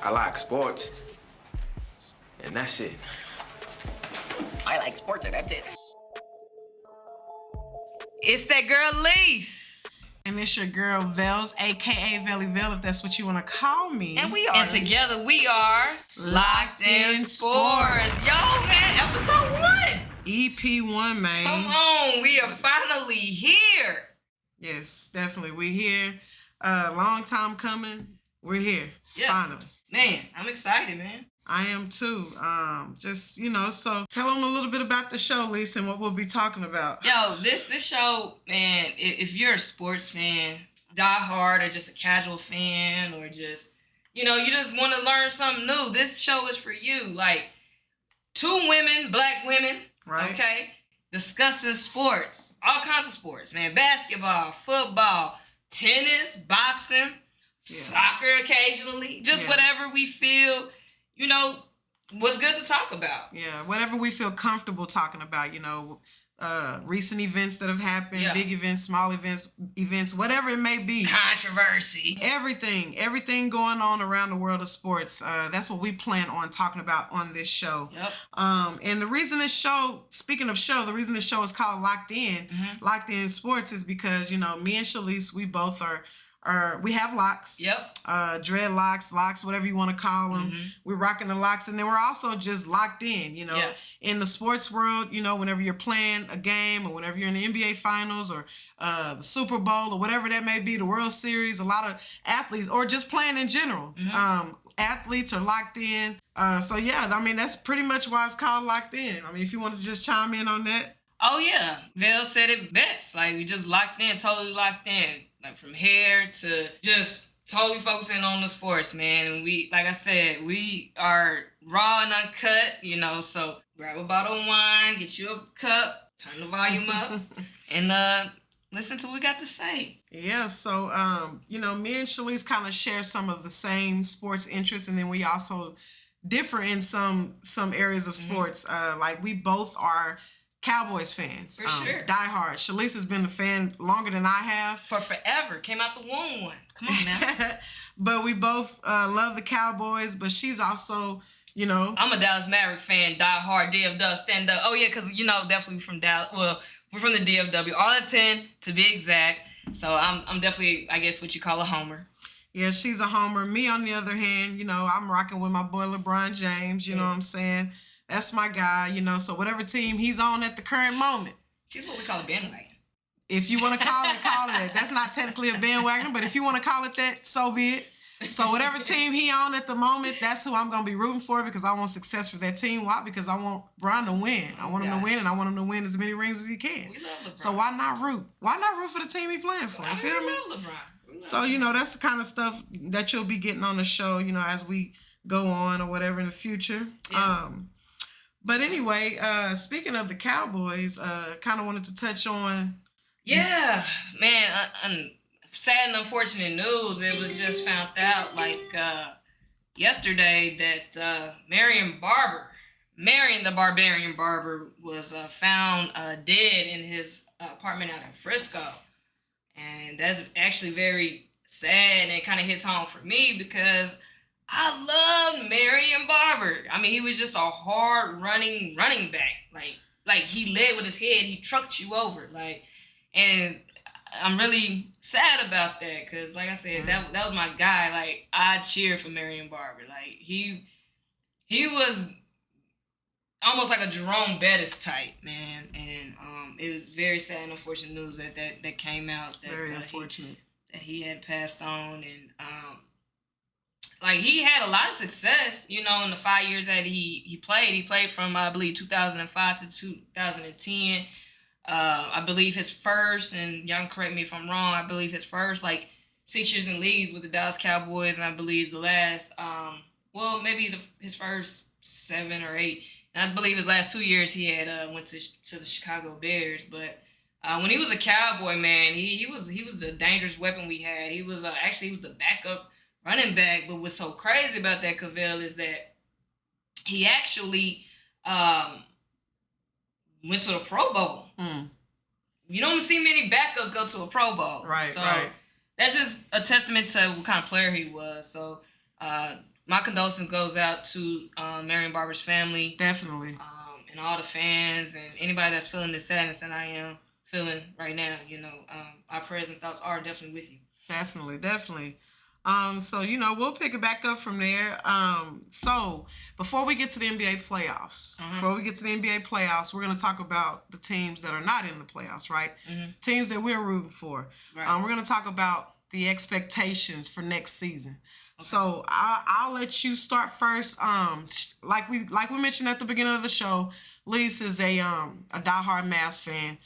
I like sports, and that's it. I like sports, and that's it. It's that girl Lise. And it's your girl Vels, aka Velly Vel, if that's what you want to call me. And we are. And together we are Locked in Sports. Yo, man, episode 1. Ep.1, man. Come on, we are finally here. Yes, definitely. We're here. Long time coming. We're here. Yeah. Finally. Man, I'm excited, man. I am too. So tell them a little bit about the show, Lisa, and what we'll be talking about. Yo, this show, man, if you're a sports fan, die hard, or just a casual fan, or just, you just want to learn something new, this show is for you. Like, 2 women, black women, right? Okay, discussing sports, all kinds of sports, man. Basketball, football, tennis, boxing, soccer occasionally, just whatever we feel, what's good to talk about. Yeah, whatever we feel comfortable talking about, recent events that have happened, big events, small events, whatever it may be. Controversy. Everything going on around the world of sports. That's what we plan on talking about on this show. Yep. And the reason this show, speaking of show, the reason this show is called Locked In, Locked In Sports, is because, me and Shalise, we both we have locks. Yep. Dreadlocks, locks, whatever you want to call them. We're rocking the locks, and then we're also just locked in, in the sports world, whenever you're playing a game, or whenever you're in the NBA Finals, or the Super Bowl, or whatever that may be, the World Series, a lot of athletes, or just playing in general. Athletes are locked in. That's pretty much why it's called Locked In. If you want to just chime in on that. Oh, yeah. Vel said it best. Like, we just locked in, totally locked in. Like, from hair to just totally focusing on the sports, man. And we, like I said, we are raw and uncut, so grab a bottle of wine, get you a cup, turn the volume up, and listen to what we got to say. Yeah, so, me and Shalise kind of share some of the same sports interests, and then we also differ in some areas of sports. Like, we both are Cowboys fans. For sure. Die hard. Shalise has been a fan longer than I have. For forever. Came out the womb one. Come on now. But we both love the Cowboys, but she's also, I'm a Dallas Mavericks fan, die hard, DFW, stand up. Oh, yeah, because, definitely from Dallas. Well, we're from the DFW. All at 10, to be exact. So I'm definitely, I guess, what you call a homer. Yeah, she's a homer. Me, on the other hand, I'm rocking with my boy LeBron James. You know what I'm saying? That's my guy, so whatever team he's on at the current moment. She's what we call a bandwagon. If you want to call it that. That's not technically a bandwagon, but if you want to call it that, so be it. So whatever team he on at the moment, that's who I'm going to be rooting for, because I want success for that team. Why? Because I want Bron to win. I want him to win, and I want him to win as many rings as he can. We love LeBron. So why not root? Why not root for the team he playing for? You feel me? We love LeBron. So, that's the kind of stuff that you'll be getting on the show, as we go on or whatever in the future. Yeah. But anyway, speaking of the Cowboys, kind of wanted to touch on... Yeah, man, sad and unfortunate news. It was just found out, yesterday that Marion the Barbarian Barber, was found dead in his apartment out in Frisco. And that's actually very sad, and it kind of hits home for me because I love Marion Barber. He was just a hard running back. Like he led with his head. He trucked you over. And I'm really sad about that because, like I said, that was my guy. I cheer for Marion Barber. He was almost like a Jerome Bettis type, man. And it was very sad and unfortunate news that came out. Very unfortunate. That he had passed on. And he had a lot of success, in the 5 years that he played. He played from, I believe, 2005 to 2010. I believe his first, and y'all can correct me if I'm wrong, I believe his first, 6 years in leagues with the Dallas Cowboys, and I believe the last, his first 7 or 8. And I believe his last 2 years he had went to the Chicago Bears. But when he was a Cowboy, man, he was the dangerous weapon we had. He was he was the backup running back. But what's so crazy about that, Cavell, is that he actually went to the Pro Bowl. You don't see many backups go to a Pro Bowl. Right, so right. That's just a testament to what kind of player he was. So my condolences goes out to Marion Barber's family. Definitely. And all the fans and anybody that's feeling the sadness that I am feeling right now. Our prayers and thoughts are definitely with you. Definitely. So, we'll pick it back up from there. So before we get to the NBA playoffs, we're going to talk about the teams that are not in the playoffs, right? Mm-hmm. Teams that we're rooting for. Right. We're going to talk about the expectations for next season. Okay. So I'll let you start first. Like we mentioned at the beginning of the show, Lise is a diehard Mavs fan.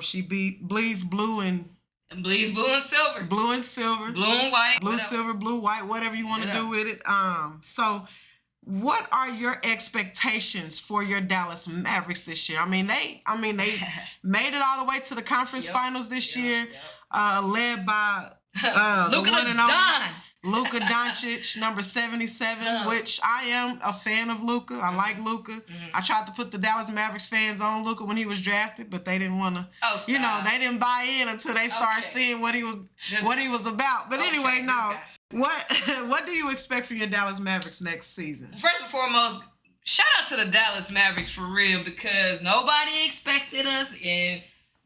She bleeds blue and silver. Blue and silver. Blue and white. Blue, silver, blue, white, whatever you want to do with it. So what are your expectations for your Dallas Mavericks this year? They made it all the way to the conference finals this year, led by Luka Doncic, number 77, which I am a fan of Luka. I like Luka. Mm-hmm. I tried to put the Dallas Mavericks fans on Luka when he was drafted, but they didn't want to. They didn't buy in until they started seeing what he was about. But anyway, no. What do you expect from your Dallas Mavericks next season? First and foremost, shout out to the Dallas Mavericks for real, because nobody expected us, and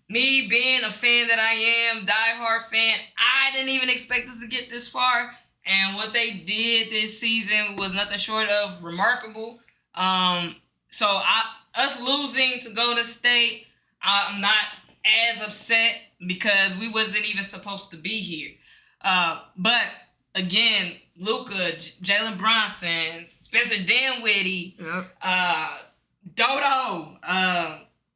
me being a fan that I am, diehard fan, I didn't even expect us to get this far. And what they did this season was nothing short of remarkable. So us losing to Golden State, I'm not as upset because we wasn't even supposed to be here. But again, Luka, Jalen Brunson, Spencer Dinwiddie, Dodo,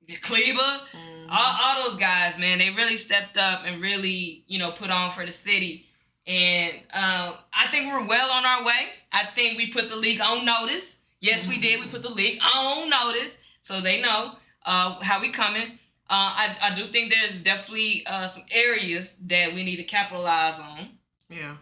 Kleba, all those guys, man, they really stepped up and really, put on for the city. And I think we're well on our way. I think we put the league on notice. Yes, we did. We put the league on notice, so they know how we coming. I do think there's definitely some areas that we need to capitalize on. Yeah.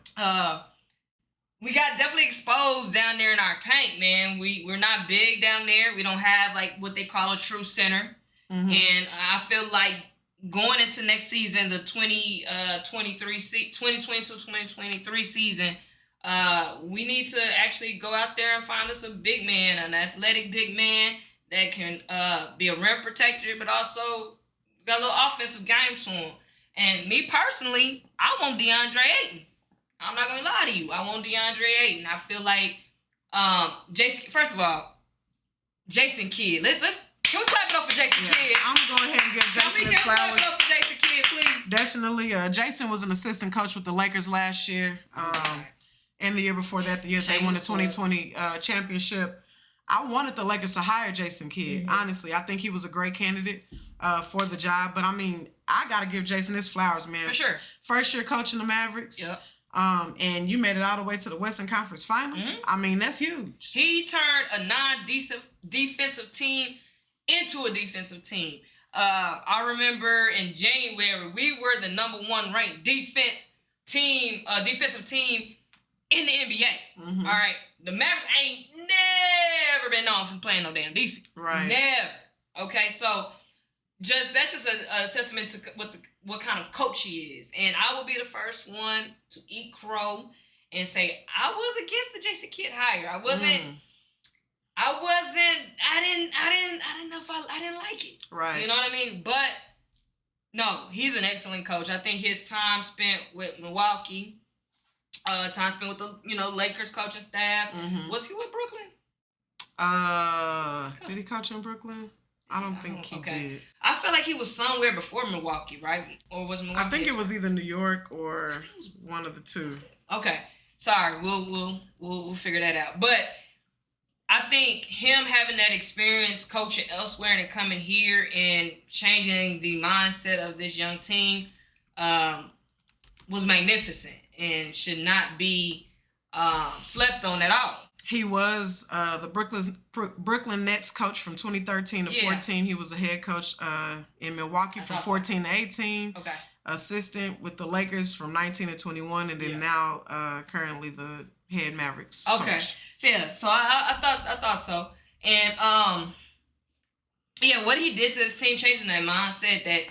We got definitely exposed down there in our paint, man. We're not big down there. We don't have like what they call a true center. Mm-hmm. And I feel like going into next season, the 2022-2023 season, we need to actually go out there and find us a big man, an athletic big man that can be a rim protector, but also got a little offensive game to him. And me personally, I want DeAndre Ayton. I'm not gonna lie to you. I want DeAndre Ayton. I feel like Jason. First of all, Jason Kidd. Can we clap it up for Jason Kidd? I'm gonna go ahead and give Jason his flowers. Clap it up for Jason Kidd, please. Definitely. Jason was an assistant coach with the Lakers last year, and the year before that, the year they won the 2020 championship. I wanted the Lakers to hire Jason Kidd. Mm-hmm. Honestly, I think he was a great candidate for the job. But I gotta give Jason his flowers, man. For sure. First year coaching the Mavericks. Yep. And you made it all the way to the Western Conference Finals. Mm-hmm. That's huge. He turned a non-defensive team into a defensive team. I remember in January, we were the number 1 ranked defensive team in the NBA. Mm-hmm. All right. The Mavericks ain't never been known for playing no damn defense. Right. Never. Okay, so that's just a testament to what kind of coach he is. And I will be the first one to eat crow and say I was against the Jason Kidd hire. I didn't know if I didn't like it. Right. You know what I mean? But no, he's an excellent coach. I think his time spent with Milwaukee, time spent with the Lakers coaching staff. Mm-hmm. Was he with Brooklyn? Did he coach in Brooklyn? I don't think he did. I feel like he was somewhere before Milwaukee, right? Or was Milwaukee? I think it was either New York or one of the two. Okay. Sorry, we'll figure that out. But I think him having that experience coaching elsewhere and coming here and changing the mindset of this young team was magnificent and should not be slept on at all. He was the Brooklyn Nets coach from 2013 to 14. He was a head coach in Milwaukee from 14 to 18. Okay. Assistant with the Lakers from 19 to 21, and then now currently the head Mavericks coach. Okay. So I thought so. And what he did to his team, changing that mindset, that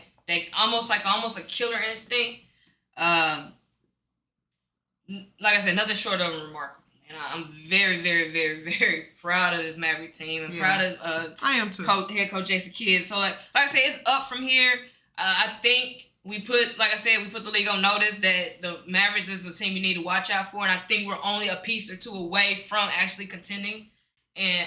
almost a killer instinct. Like I said, nothing short of remarkable. And I'm very, very, very, very proud of this Maverick team and proud of I am too. Head coach Jason Kidd. So like I said, it's up from here. I think we put the league on notice that the Mavericks is a team you need to watch out for, and I think we're only a piece or two away from actually contending. And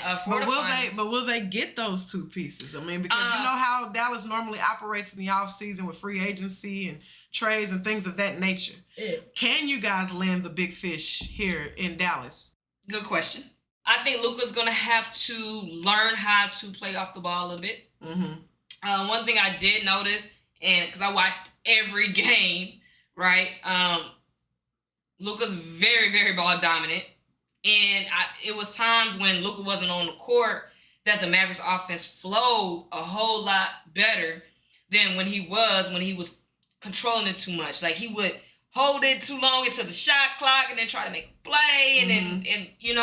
will they get those two pieces? I mean, because you know how Dallas normally operates in the offseason with free agency and trades and things of that nature. Yeah. Can you guys land the big fish here in Dallas? Good question. I think Luka's gonna have to learn how to play off the ball a little bit. Mm-hmm. One thing I did notice, and because I watched every game, right? Luka's very, very ball dominant. And it was times when Luka wasn't on the court that the Mavericks offense flowed a whole lot better than when he was controlling it too much. Like he would hold it too long into the shot clock and then try to make a play. And then he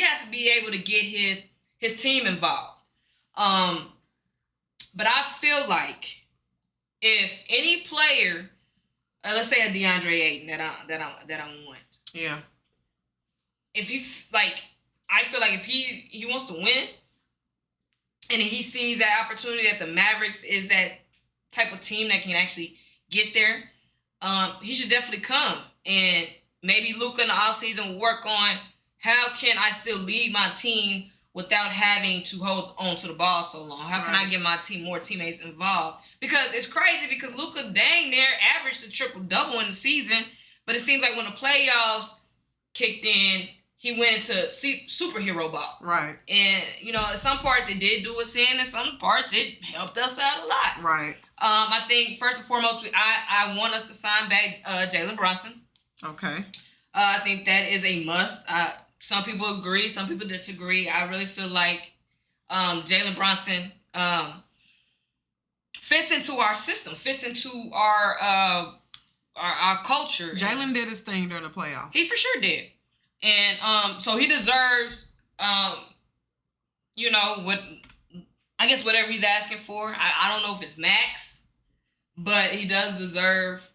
has to be able to get his team involved. But I feel like if any player, let's say a DeAndre Ayton that I want. Yeah. If I feel like if he wants to win and he sees that opportunity that the Mavericks is that type of team that can actually get there, he should definitely come. And maybe Luka in the offseason work on how can I still lead my team without having to hold on to the ball so long? How can I get my team more teammates involved? Because it's crazy because Luka dang near averaged a triple-double in the season, but it seems like when the playoffs kicked in, he went into superhero ball. Right. And, some parts it did do us in, and some parts it helped us out a lot. Right. I think, first and foremost, I want us to sign back Jalen Brunson. Okay. I think that is a must. Some people agree, some people disagree. I really feel like Jalen Brunson fits into our system, fits into our culture. Jalen did his thing during the playoffs. He for sure did. And so he deserves, whatever he's asking for. I don't know if it's max, but he does deserve.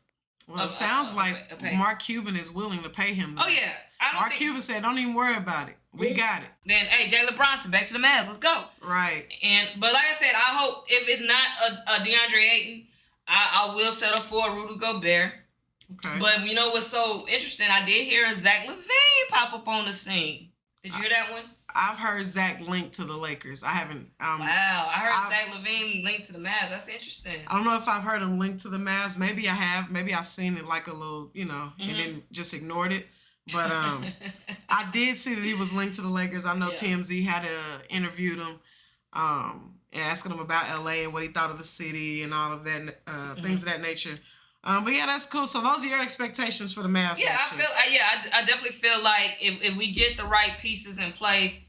Well, it sounds like Mark Cuban is willing to pay him. Oh, yeah. Mark Cuban said, don't even worry about it. We got it. Then, hey, Jalen Brunson, back to the Mavs. Let's go. Right. But like I said, I hope if it's not a DeAndre Ayton, I will settle for a Rudy Gobert. Okay. But you know what's so interesting? I did hear a Zach LaVine pop up on the scene. Did you hear that one? I've heard Zach linked to the Lakers. I haven't. Wow, I heard Zach LaVine linked to the Mavs. That's interesting. I don't know if I've heard him linked to the Mavs. Maybe I have. Maybe I've seen it like a little, and then just ignored it. But I did see that he was linked to the Lakers. I know TMZ had interviewed him, asking him about LA and what he thought of the city and all of that, things of that nature. But yeah, that's cool. So those are your expectations for the Mavs. Yeah, I definitely feel like if we get the right pieces in place,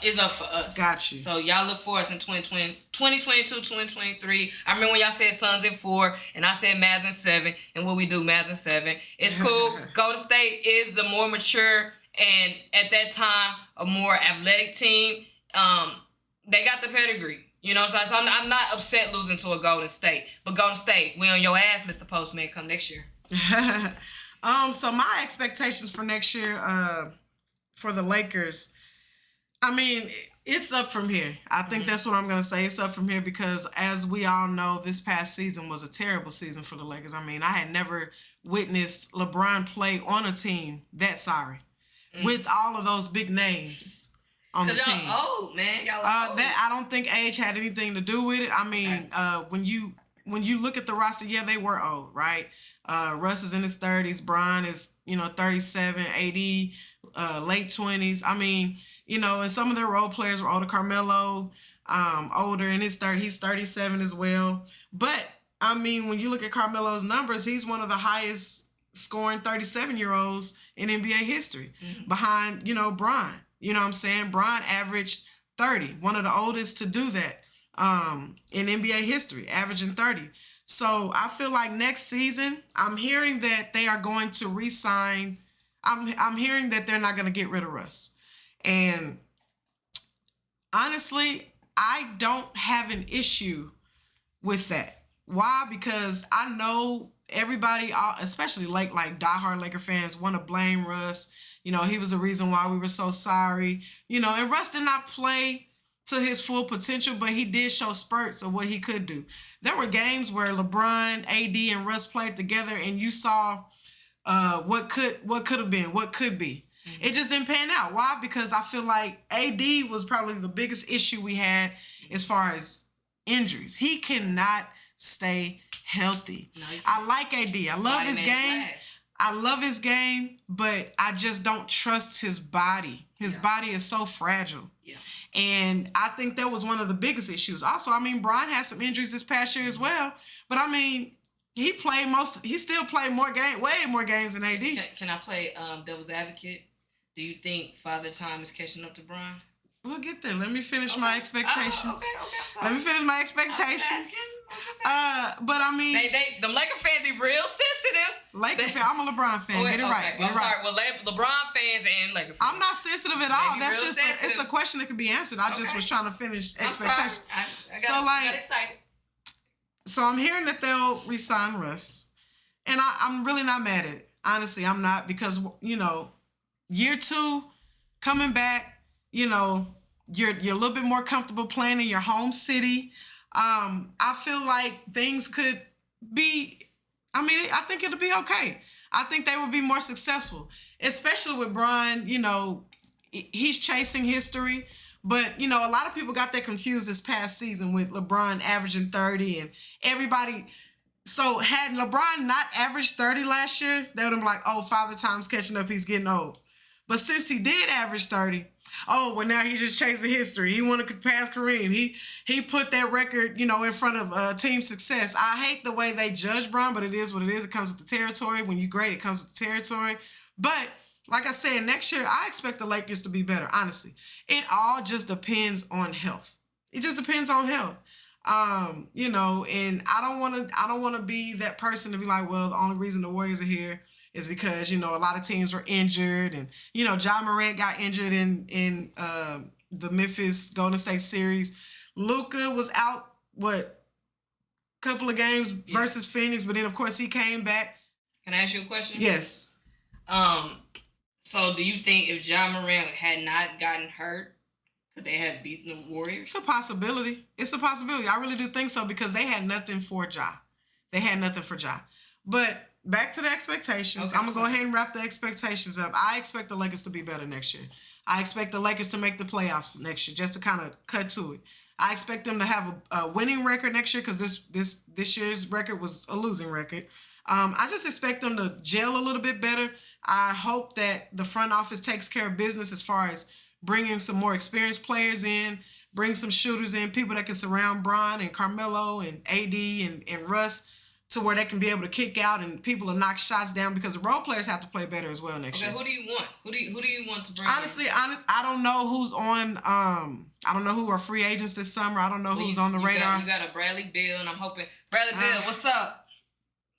it's up for us. Got you. So y'all look for us in 2022, 2023. I remember when y'all said Suns in 4, and I said Mavs in 7, and what we do, Mavs in 7. It's cool. Golden State is the more mature and at that time a more athletic team. They got the pedigree. So I'm not upset losing to a Golden State. But Golden State, we on your ass, Mr. Postman, come next year. So my expectations for next year for the Lakers, I mean, it's up from here. I think that's what I'm going to say. It's up from here because, as we all know, this past season was a terrible season for the Lakers. I mean, I had never witnessed LeBron play on a team that sorry with all of those big names on the team. Y'all old, man. Y'all old. That I don't think age had anything to do with it. I mean, when you look at the roster, yeah, they were old, right? Russ is in his 30s. Bron is, 37. AD, late 20s. I mean, and some of their role players were older. Carmelo, older in his 30s. He's 37 as well. But, I mean, when you look at Carmelo's numbers, he's one of the highest scoring 37-year-olds in NBA history behind, Bron. You know what I'm saying? Bron averaged 30, one of the oldest to do that in NBA history, averaging 30. So I feel like next season, I'm hearing that they are going to re-sign. I'm hearing that they're not going to get rid of Russ. And honestly, I don't have an issue with that. Why? Because I know everybody, especially like diehard Laker fans, want to blame Russ. You know, he was the reason why we were so sorry. You know, and Russ did not play to his full potential, but he did show spurts of what he could do. There were games where LeBron, AD, and Russ played together, and you saw what could have been, what could be. Mm-hmm. It just didn't pan out. Why? Because I feel like AD was probably the biggest issue we had as far as injuries. He cannot stay healthy. No, I like AD. I love his game. I love his game, but I just don't trust his body. His body is so fragile. Yeah. And I think that was one of the biggest issues. Also, I mean, Bron had some injuries this past year as well. But I mean, he still played way more games than AD. Can I play devil's advocate? Do you think Father Time is catching up to Bron? We'll get there. Let me finish my expectations. Okay, I'm sorry. Let me finish my expectations. But I mean, the Laker fans be real sensitive. I'm a LeBron fan. Get it right. I'm sorry. Well, LeBron fans and Laker fans. I'm not sensitive at all. That's just it's a question that can be answered. I just was trying to finish expectations. I got excited. So I'm hearing that they'll re-sign Russ, and I'm really not mad at it. Honestly, I'm not, because year 2 coming back. You're a little bit more comfortable playing in your home city. I feel like things could be, I think it'll be okay. I think they will be more successful, especially with Bron. He's chasing history, but, a lot of people got that confused this past season with LeBron averaging 30 and everybody. So had LeBron not averaged 30 last year, they would have been like, oh, Father Time's catching up. He's getting old. But since he did average 30, now he's just chasing history. He wanted to pass Kareem. He put that record, in front of team success. I hate the way they judge Bron, but it is what it is. It comes with the territory. When you grade, it comes with the territory. But like I said, next year, I expect the Lakers to be better, honestly. It all just depends on health. It just depends on health. And I don't want to be that person to be like, well, the only reason the Warriors are here is because, a lot of teams were injured, and, Ja Morant got injured in the Memphis Golden State series. Luka was out, couple of games versus Phoenix, but then, of course, he came back. Can I ask you a question? Yes. So do you think if Ja Morant had not gotten hurt, could they have beaten the Warriors? It's a possibility. I really do think so, because they had nothing for Ja. But back to the expectations. Okay, I'm going to go ahead and wrap the expectations up. I expect the Lakers to be better next year. I expect the Lakers to make the playoffs next year, just to kind of cut to it. I expect them to have a winning record next year, because this year's record was a losing record. I just expect them to gel a little bit better. I hope that the front office takes care of business as far as bringing some more experienced players in, bring some shooters in, people that can surround Bron and Carmelo and AD and Russ, to where they can be able to kick out and people to knock shots down, because the role players have to play better as well next year. Who do you want? Who do you want to bring Honestly, I don't know who's on. I don't know who are free agents this summer. I don't know who's on the radar. You got a Bradley Beal, and I'm hoping Bradley Beal. What's up?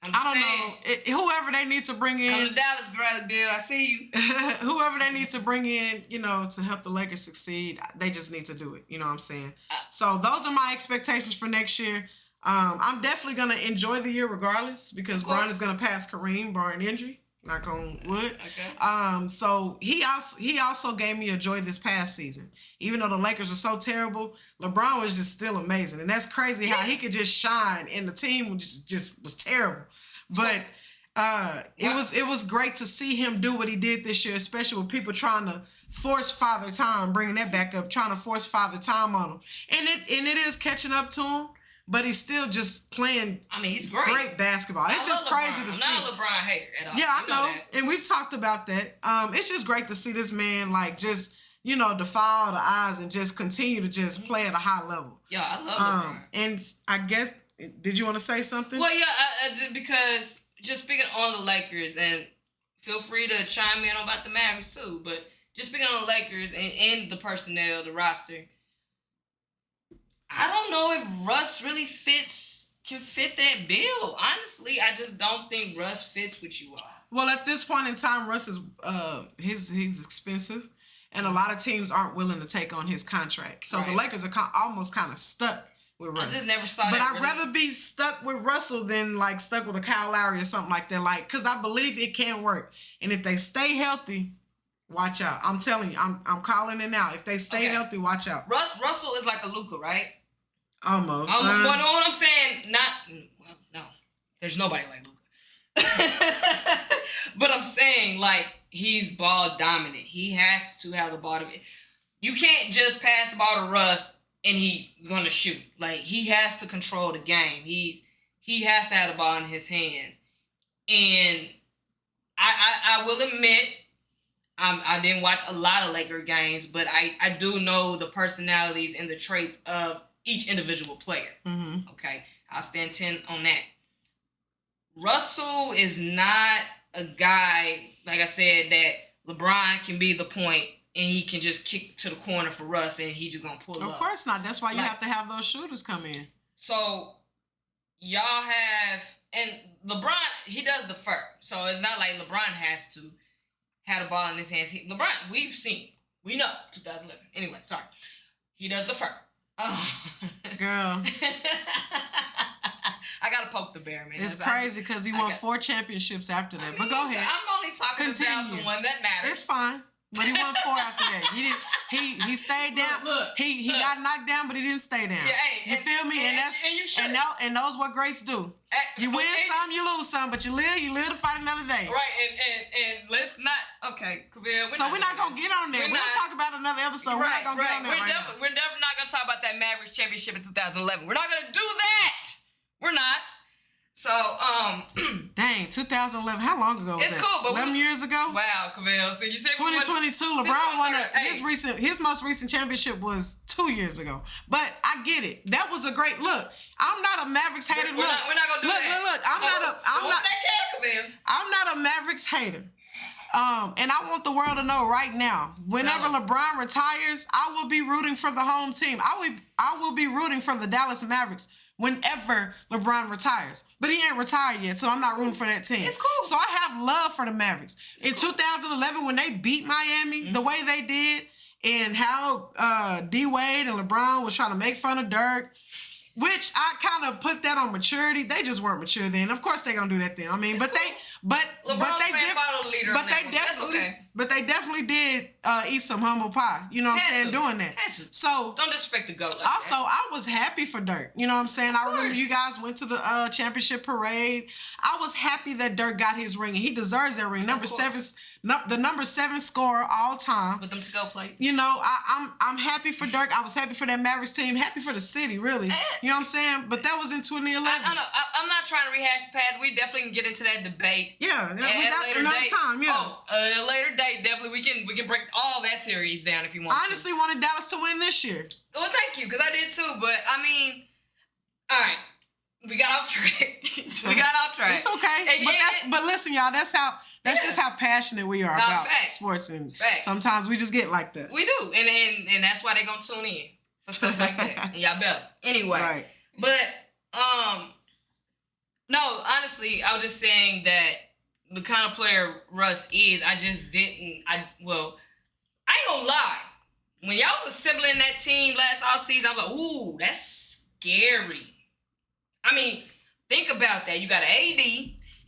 I don't know. Whoever they need to bring in. Come to Dallas, Bradley Beal. I see you. Whoever they need to bring in, to help the Lakers succeed, they just need to do it. You know what I'm saying? So those are my expectations for next year. I'm definitely going to enjoy the year regardless, because Bron is going to pass Kareem, barring injury. Knock on wood. Okay. So he also gave me a joy this past season. Even though the Lakers were so terrible, LeBron was just still amazing. And that's crazy how he could just shine and the team just was terrible. But it was great to see him do what he did this year, especially with people trying to force Father Time, bringing that back up, trying to force Father Time on him. And it is catching up to him. But he's still just playing. He's great basketball. It's just crazy to see. I'm not a LeBron hater at all. Yeah, I know. And we've talked about that. It's just great to see this man just defy all the odds and just continue to just play at a high level. Yeah, I love LeBron. And I guess, did you want to say something? Well, yeah, because just speaking on the Lakers, and feel free to chime in about the Mavericks too, but just speaking on the Lakers and the personnel, the roster, I don't know if Russ really can fit that bill. Honestly, I just don't think Russ fits what you are. Well, at this point in time, Russ is he's expensive, and a lot of teams aren't willing to take on his contract. So The Lakers are almost kind of stuck with Russ. I just never saw but that. I'd rather be stuck with Russell than like stuck with a Kyle Lowry or something like that. Like, because I believe it can work. And if they stay healthy, watch out. I'm telling you, I'm calling it now. If they stay healthy, watch out. Russell is like a Luka, right? Almost. What I'm saying, no. There's nobody like Luka. But I'm saying, like, he's ball dominant. He has to have the ball. You can't just pass the ball to Russ and he's gonna shoot. Like, he has to control the game. He has to have the ball in his hands. And I will admit, I didn't watch a lot of Laker games, but I do know the personalities and the traits of each individual player. Mm-hmm. Okay, I'll stand 10 on that. Russell is not a guy, like I said, that LeBron can be the point and he can just kick to the corner for Russ and he just gonna pull up. Of course not. That's why you have to have those shooters come in. So y'all have, and LeBron, he does the first. So it's not like LeBron has to have the ball in his hands. LeBron, we know 2011. Anyway, sorry. He does the first. Girl. I gotta poke the bear, man. It's crazy because he won 4 championships after that. But go ahead. I'm only talking about the one that matters. It's fine. But he won 4 after that. He stayed down. Look, he got knocked down, but he didn't stay down. Yeah, hey, you feel me? And those what greats do. You win some, you lose some, but you live to fight another day. Right, and let's not. Okay, Kavil. So we're not gonna get on there. We'll talk about another episode. We're not gonna get on there We're definitely not gonna talk about that Mavericks championship in 2011. We're not gonna do that. We're not. So, dang, 2011. How long ago was that? It's cool, but 11 years ago. Wow, Kavil. So you said 2022. LeBron won his most recent championship was 2 years ago. But I get it. That was a great look. I'm not a Mavericks hater. We're not gonna do that. Look. I'm not a Mavericks hater. And I want the world to know right now, whenever LeBron retires, I will be rooting for the home team. I will be rooting for the Dallas Mavericks whenever LeBron retires. But he ain't retired yet, so I'm not rooting for that team. It's cool. So I have love for the Mavericks. In 2011, when they beat Miami the way they did, and how D-Wade and LeBron was trying to make fun of Dirk, which I kind of put that on maturity. They just weren't mature then. Of course they gonna do that then. I mean, it's but they definitely did eat some humble pie. You know what I'm saying? Doing that. So don't disrespect the GOAT. Also, I was happy for Dirk. You know what I'm saying? I remember you guys went to the championship parade. I was happy that Dirk got his ring, and he deserves that ring. The number 7 scorer all time. With them to-go plates. You know, I'm happy for Dirk. I was happy for that Mavericks team. Happy for the city, really. You know what I'm saying? But that was in 2011. I know. I'm not trying to rehash the past. We definitely can get into that debate. Yeah, we got another time. Yeah. At a later date, definitely we can break all that series down if you want. I honestly wanted Dallas to win this year. Well, thank you, because I did too. But I mean, all right, we got off track. It's okay. But listen, y'all. That's just how passionate we are about sports, and sometimes we just get like that. We do, and that's why they gonna tune in for stuff like that. And y'all better anyway. Right. But no, honestly, I was just saying that the kind of player Russ is, I ain't gonna lie. When y'all was assembling that team last offseason, I was like, ooh, that's scary. I mean, think about that. You got an AD,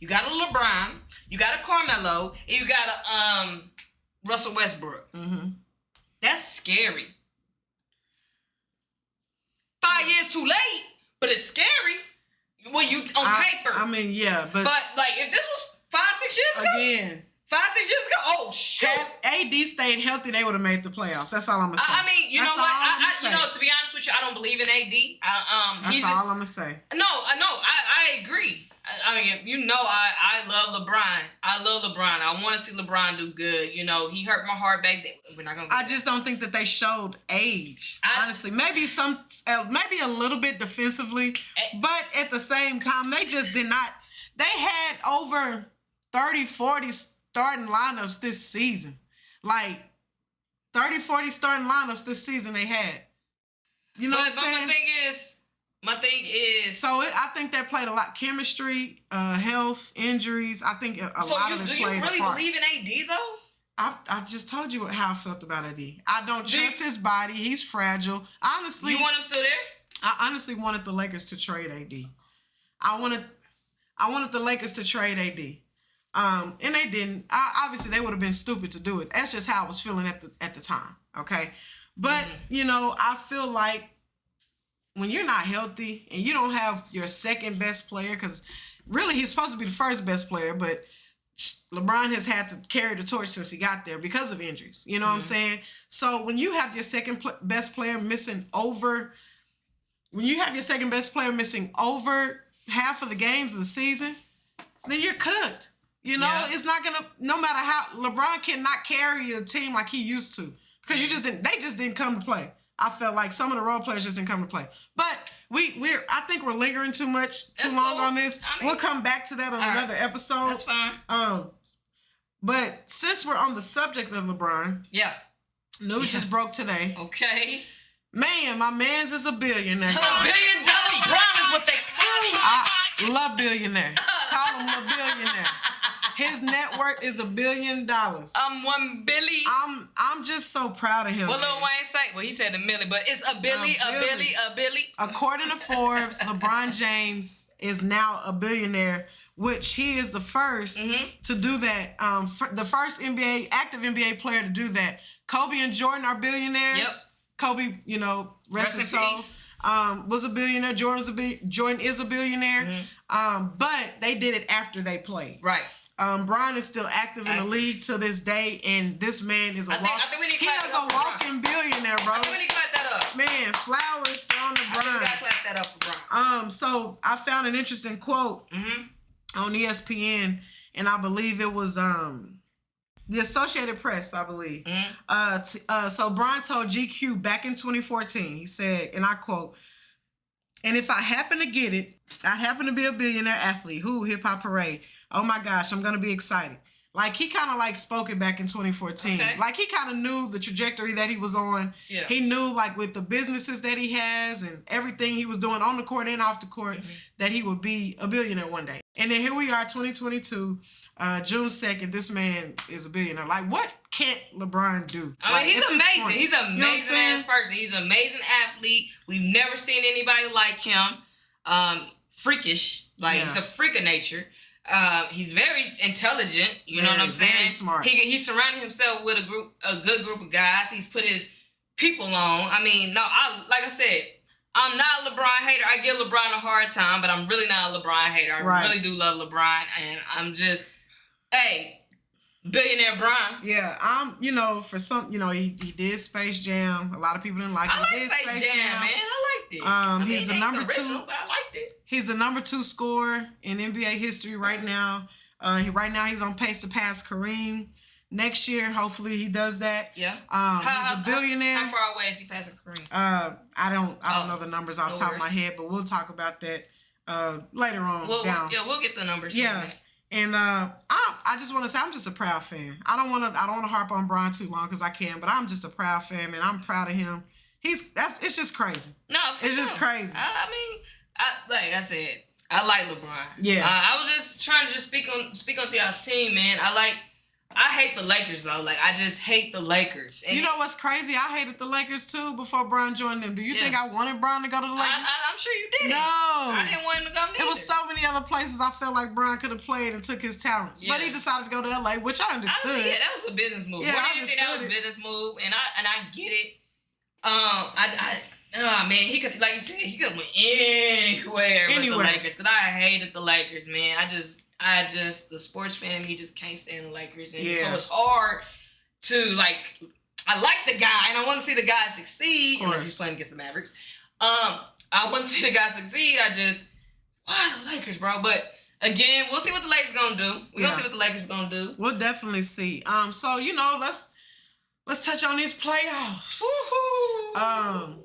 you got a LeBron, you got a Carmelo, and you got a Russell Westbrook. Mm-hmm. That's scary. 5 years too late, but it's scary. Well, you on paper. I mean, yeah, but like if this was 5-6 years ago. Again. 5-6 years ago? Oh, shit. Had AD stayed healthy, they would have made the playoffs. That's all I'm going to say. I mean, you know what? To be honest with you, I don't believe in AD. That's all I'm going to say. No, I agree. I mean, you know, I love LeBron. I love LeBron. I want to see LeBron do good. You know, he hurt my heart back then. We're not going to. I just don't think that they showed age. Honestly, maybe a little bit defensively, but at the same time, they just did not. They had over 30, 40 starting lineups this season. Like 30, 40 starting lineups this season they had. You know what I'm saying? My thing is. So I think that played a lot. Chemistry, health, injuries. I think a lot of it played a part. So do you really believe in AD though? I just told you how I felt about AD. I don't trust his body. He's fragile. Honestly. You want him still there? I honestly wanted the Lakers to trade AD. I wanted the Lakers to trade AD. And they didn't. Obviously, they would have been stupid to do it. That's just how I was feeling at the time. Okay, but you know, I feel like when you're not healthy and you don't have your second best player, because really he's supposed to be the first best player, but LeBron has had to carry the torch since he got there because of injuries. You know what I'm saying? So when you have your second best player missing over, half of the games of the season, then you're cooked. You know, it's not gonna. No matter how LeBron cannot carry a team like he used to, because they just didn't come to play. I felt like some of the role players just didn't come to play. But I think we're lingering too long on this. We'll come back to that on another episode. That's fine. But since we're on the subject of LeBron, news just broke today. Okay. Man, my man's is a billionaire. $1 billion LeBron is what they call him. I love Billionaire. Call him a billionaire. His net worth is $1 billion. I'm 1 billion. I'm just so proud of him. What Lil Wayne say? Well, he said a milli, but it's a billy. According to Forbes, LeBron James is now a billionaire, which he is the first to do that. The first active NBA player to do that. Kobe and Jordan are billionaires. Yep. Kobe, you know, rest his soul. Was a billionaire. Jordan is a billionaire. But they did it after they played. Right. Bron is still active in the league to this day, and this man is walking billionaire, bro. I think we need to clap that up. Man, flowers thrown to Bron. I think we gotta clap that up for Bron. So I found an interesting quote on ESPN, and I believe it was the Associated Press, I believe. So Bron told GQ back in 2014, he said, and I quote, "And if I happen to get it, I happen to be a billionaire athlete. Hip hop parade. Oh my gosh, I'm going to be excited." Like, he kind of like spoke it back in 2014. Okay. Like, he kind of knew the trajectory that he was on. Yeah. He knew, like, with the businesses that he has and everything he was doing on the court and off the court, that he would be a billionaire one day. And then here we are, 2022, June 2nd, this man is a billionaire. Like, what can't LeBron do? I mean, he's amazing. He's an amazing ass person. He's an amazing athlete. We've never seen anybody like him. Freakish. Like, he's a freak of nature. He's very intelligent. You know what I'm saying? Very smart. He surrounded himself with a good group of guys. He's put his people on. I mean, like I said, I'm not a LeBron hater. I give LeBron a hard time, but I'm really not a LeBron hater. I really do love LeBron, and I'm just, billionaire Bron. Yeah, for some, he did Space Jam. A lot of people didn't like it. I like Space Jam, man. I liked it. He's the number two. But I liked it. He's the number 2 scorer in NBA history right now. He's on pace to pass Kareem next year. Hopefully he does that. Yeah. He's a billionaire. How far away is he passing Kareem? I don't know the numbers off the top of my head, but we'll talk about that later on. We'll get the numbers. Yeah. And I just want to say I'm just a proud fan. I don't want to harp on Bron too long because I can, but I'm just a proud fan, man. I'm proud of him. It's just crazy. No, it's just crazy. I mean, like I said, I like LeBron. Yeah. I was just trying to speak onto y'all's team, man. I hate the Lakers though. Like, I just hate the Lakers. And you know what's crazy? I hated the Lakers too before Bron joined them. Do you think I wanted Bron to go to the Lakers? I'm sure you did. No. I didn't want him to go neither. It was so many other places I felt like Bron could have played and took his talents. Yeah. But he decided to go to LA, which I understood. That was a business move. Yeah, I understood that was a business move, and I get it. Man, he could, like you said, he could have went anywhere with the Lakers. Because I hated the Lakers, man. The sports fan in me just can't stand the Lakers. And so it's hard to, like, I like the guy, and I want to see the guy succeed, unless he's playing against the Mavericks. I want to see the guy succeed. Why the Lakers, bro? But, again, we'll see what the Lakers going to do. We're going to see what the Lakers going to do. We'll definitely see. So, let's touch on these playoffs. Woo-hoo.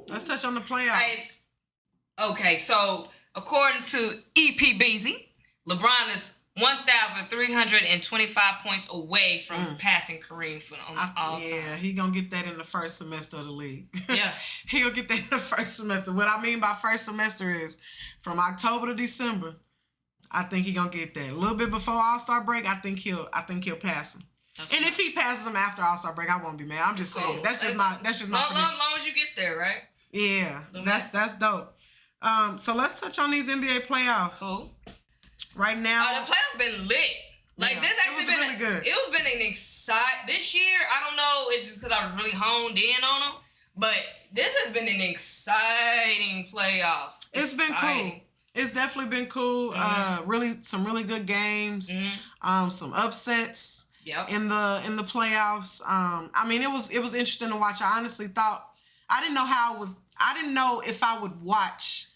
Let's touch on the playoffs. Okay, so according to EPBZ, LeBron is 1,325 points away from passing Kareem for all time. Yeah, he gonna get that in the first semester of the league. Yeah, he gonna get that in the first semester. What I mean by first semester is from October to December. I think he gonna get that. A little bit before All-Star break, I think he'll pass him. And if he passes him after All-Star break, I won't be mad. I'm just saying. That's just my prediction. Long as you get there, right? Yeah, that's dope. So let's touch on these NBA playoffs. Cool. Right now, The playoffs been lit. Like Yeah, this it actually was been really good. It was been an this year. I don't know. It's just because I was really honed in on them. But this has been an exciting playoffs. It's been cool. It's definitely been cool. Mm-hmm. Some really good games. Mm-hmm. Some upsets. Yep. In the playoffs. I mean, it was interesting to watch. I honestly thought I didn't know if I would watch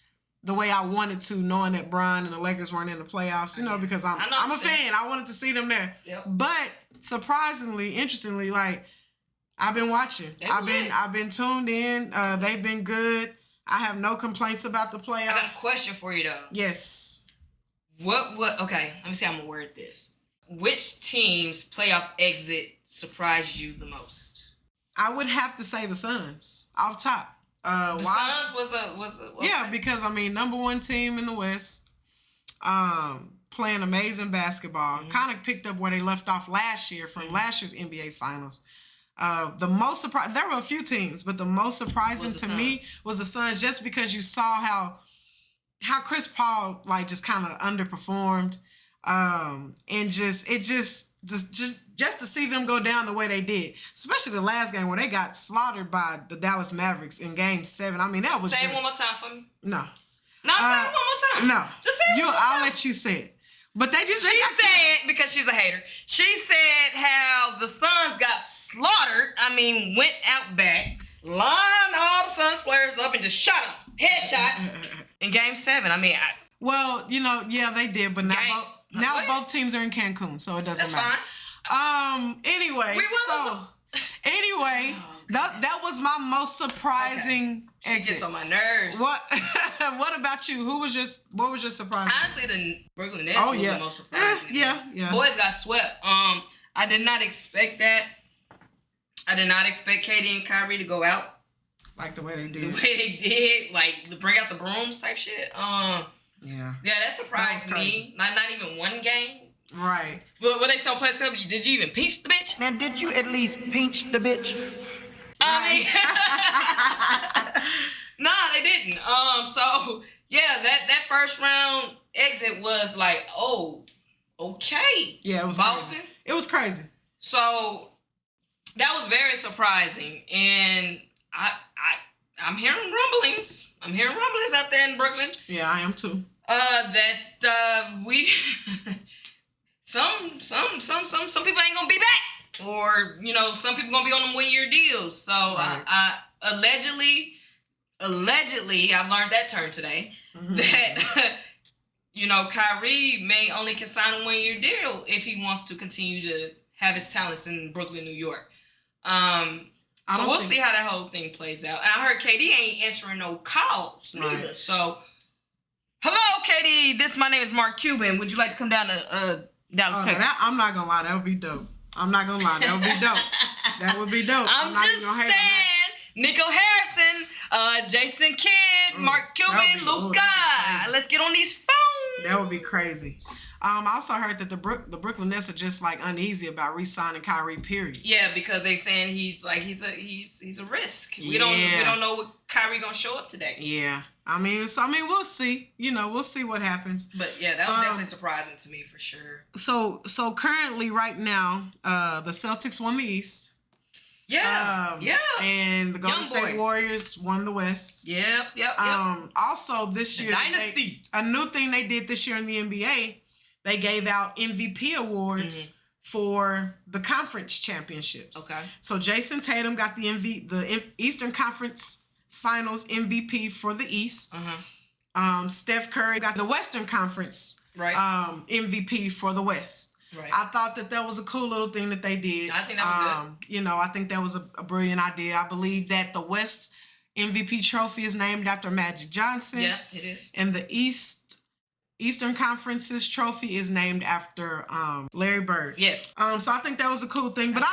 the way I wanted to, knowing that Bron and the Lakers weren't in the playoffs, because I'm a fan. I wanted to see them there. Yep. But surprisingly, interestingly, like I've been watching. I've been tuned in. They've been good. I have no complaints about the playoffs. I got a question for you though. Yes. Okay, let me see how I'm gonna word this. Which team's playoff exit surprised you the most? I would have to say the Suns off top. The Suns was a yeah, because I mean, number one team in the West, playing amazing basketball. Kind of picked up where they left off last year from last year's NBA Finals. The most surprising, there were a few teams, but the most surprising to me was the Suns, just because you saw how Chris Paul like just kind of underperformed, and just to see them go down the way they did, especially the last game where they got slaughtered by the Dallas Mavericks in Game 7. I mean, that was Say it one more time for me. No. No, say it one more time. No. Just say it one more time. I'll let you say it. But they just... She said, because she's a hater, she said how the Suns got slaughtered. I mean, went out back, lined all the Suns players up and just shot them. Headshots in Game 7. I mean, well, yeah, they did, but now both teams are in Cancun, so it doesn't matter. Fine. Anyway, that was my most surprising exit. She gets on my nerves. What about you? What was your surprise? Honestly, the Brooklyn Nets was the most surprising. Yeah. Boys got swept. I did not expect that. I did not expect KD and Kyrie to go out like the way they did. Like to bring out the brooms type shit. Yeah, that surprised me. Not even one game. Right. But when they told players, did you even pinch the bitch? Now, did you at least pinch the bitch? I mean, nah, they didn't. So yeah, that first round exit was like, oh, okay. Yeah, it was Boston. Crazy. It was crazy. So that was very surprising, and I'm hearing rumblings. I'm hearing rumblings out there in Brooklyn. Yeah, I am too. That we some people ain't gonna be back, or some people gonna be on them 1-year deals. So right. I allegedly I've learned that term today, that Kyrie may only can sign a 1-year deal if he wants to continue to have his talents in Brooklyn, New York. So we'll see how that whole thing plays out. And I heard KD ain't answering no calls neither. Right. So, hello, KD. My name is Mark Cuban. Would you like to come down to Dallas, Texas? I'm not gonna lie. That would be dope. I'm not gonna lie. That would be dope. That would be dope. I'm not just even gonna saying. Nico Harrison, Jason Kidd, Mark Cuban, Loc'd. Let's get on these phones. That would be crazy. I also heard that the Brooklyn Nets are just like uneasy about re-signing Kyrie. Period. Yeah, because they saying he's a risk. We don't know what Kyrie gonna show up today. Yeah. I mean, we'll see. We'll see what happens. But yeah, that was definitely surprising to me for sure. So currently, right now, the Celtics won the East. Yeah. And the Golden State Warriors won the West. Yep. Also, this year, Dynasty. a new thing they did this year in the NBA, they gave out MVP awards for the conference championships. Okay. So Jason Tatum got the Eastern Conference Finals MVP for the East. Steph Curry got the Western Conference MVP for the West. Right. I thought that was a cool little thing that they did. I think that was good. I think that was a brilliant idea. I believe that the West MVP trophy is named after Magic Johnson. Yeah, it is. And the Eastern Conference's trophy is named after Larry Bird. Yes. So I think that was a cool thing. But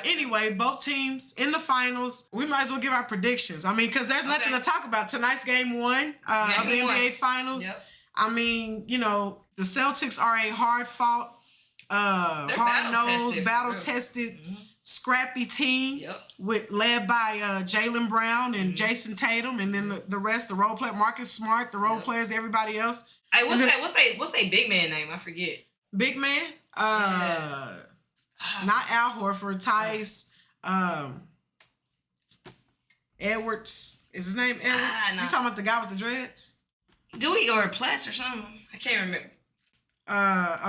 anyway, both teams in the finals. We might as well give our predictions. I mean, because there's nothing to talk about. Tonight's game 1 of the NBA Finals. Yep. I mean, the Celtics are a hard-fought, hard-nosed, battle-tested scrappy team led by Jaylen Brown and Jason Tatum, and then the rest, the role player, Marcus Smart, the role players, everybody else. Hey, what's that big man name? I forget. Big man? Not Al Horford, Tyus Edwards. Is his name Edwards? No. You talking about the guy with the dreads? Dewey or Platts or something? I can't remember.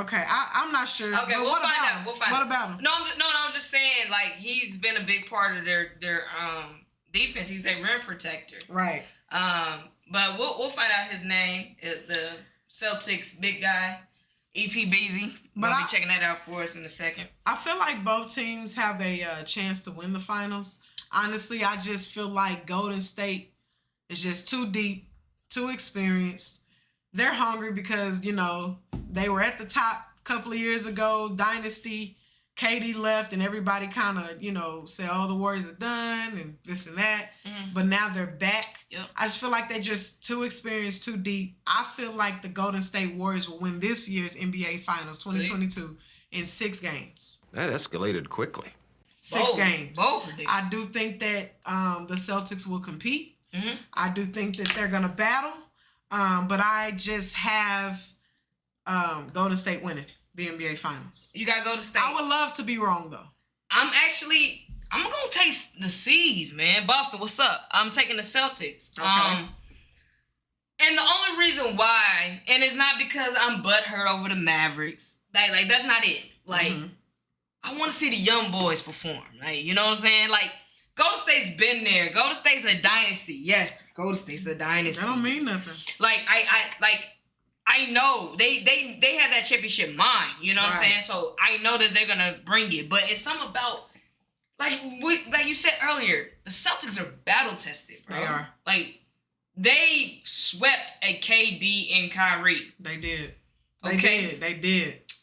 Okay, I'm not sure. Okay, we'll find out. What about him? No, I'm just saying, like, he's been a big part of their defense. He's a rim protector. Right. But we'll find out his name. The Celtics big guy, EP Beasley. We'll be checking that out for us in a second. I feel like both teams have a chance to win the finals. Honestly, I just feel like Golden State is just too deep, too experienced. They're hungry because, you know, they were at the top a couple of years ago, dynasty. KD left and everybody kind of, you know, said, oh, the Warriors are done and this and that. Mm-hmm. But now they're back. Yep. I just feel like they're just too experienced, too deep. I feel like the Golden State Warriors will win this year's NBA Finals 2022 in 6 games. That escalated quickly. 6 games. I do think that the Celtics will compete. Mm-hmm. I do think that they're going to battle. But I just have Golden State winning the NBA Finals. You got Golden State. I would love to be wrong, though. I'm going to take the C's, man. Boston, what's up? I'm taking the Celtics. Okay. And the only reason why, and it's not because I'm butthurt over the Mavericks. Like that's not it. Like, I want to see the young boys perform. Like, you know what I'm saying? Like, Golden State's been there. Golden State's a dynasty. Yes, Golden State's a dynasty. That don't mean nothing. Like, I know they have that championship mind. You know what I'm saying? So I know that they're gonna bring it. But it's something about like you said earlier, the Celtics are battle tested, bro. They are. Like, they swept a KD and Kyrie. They did. They did.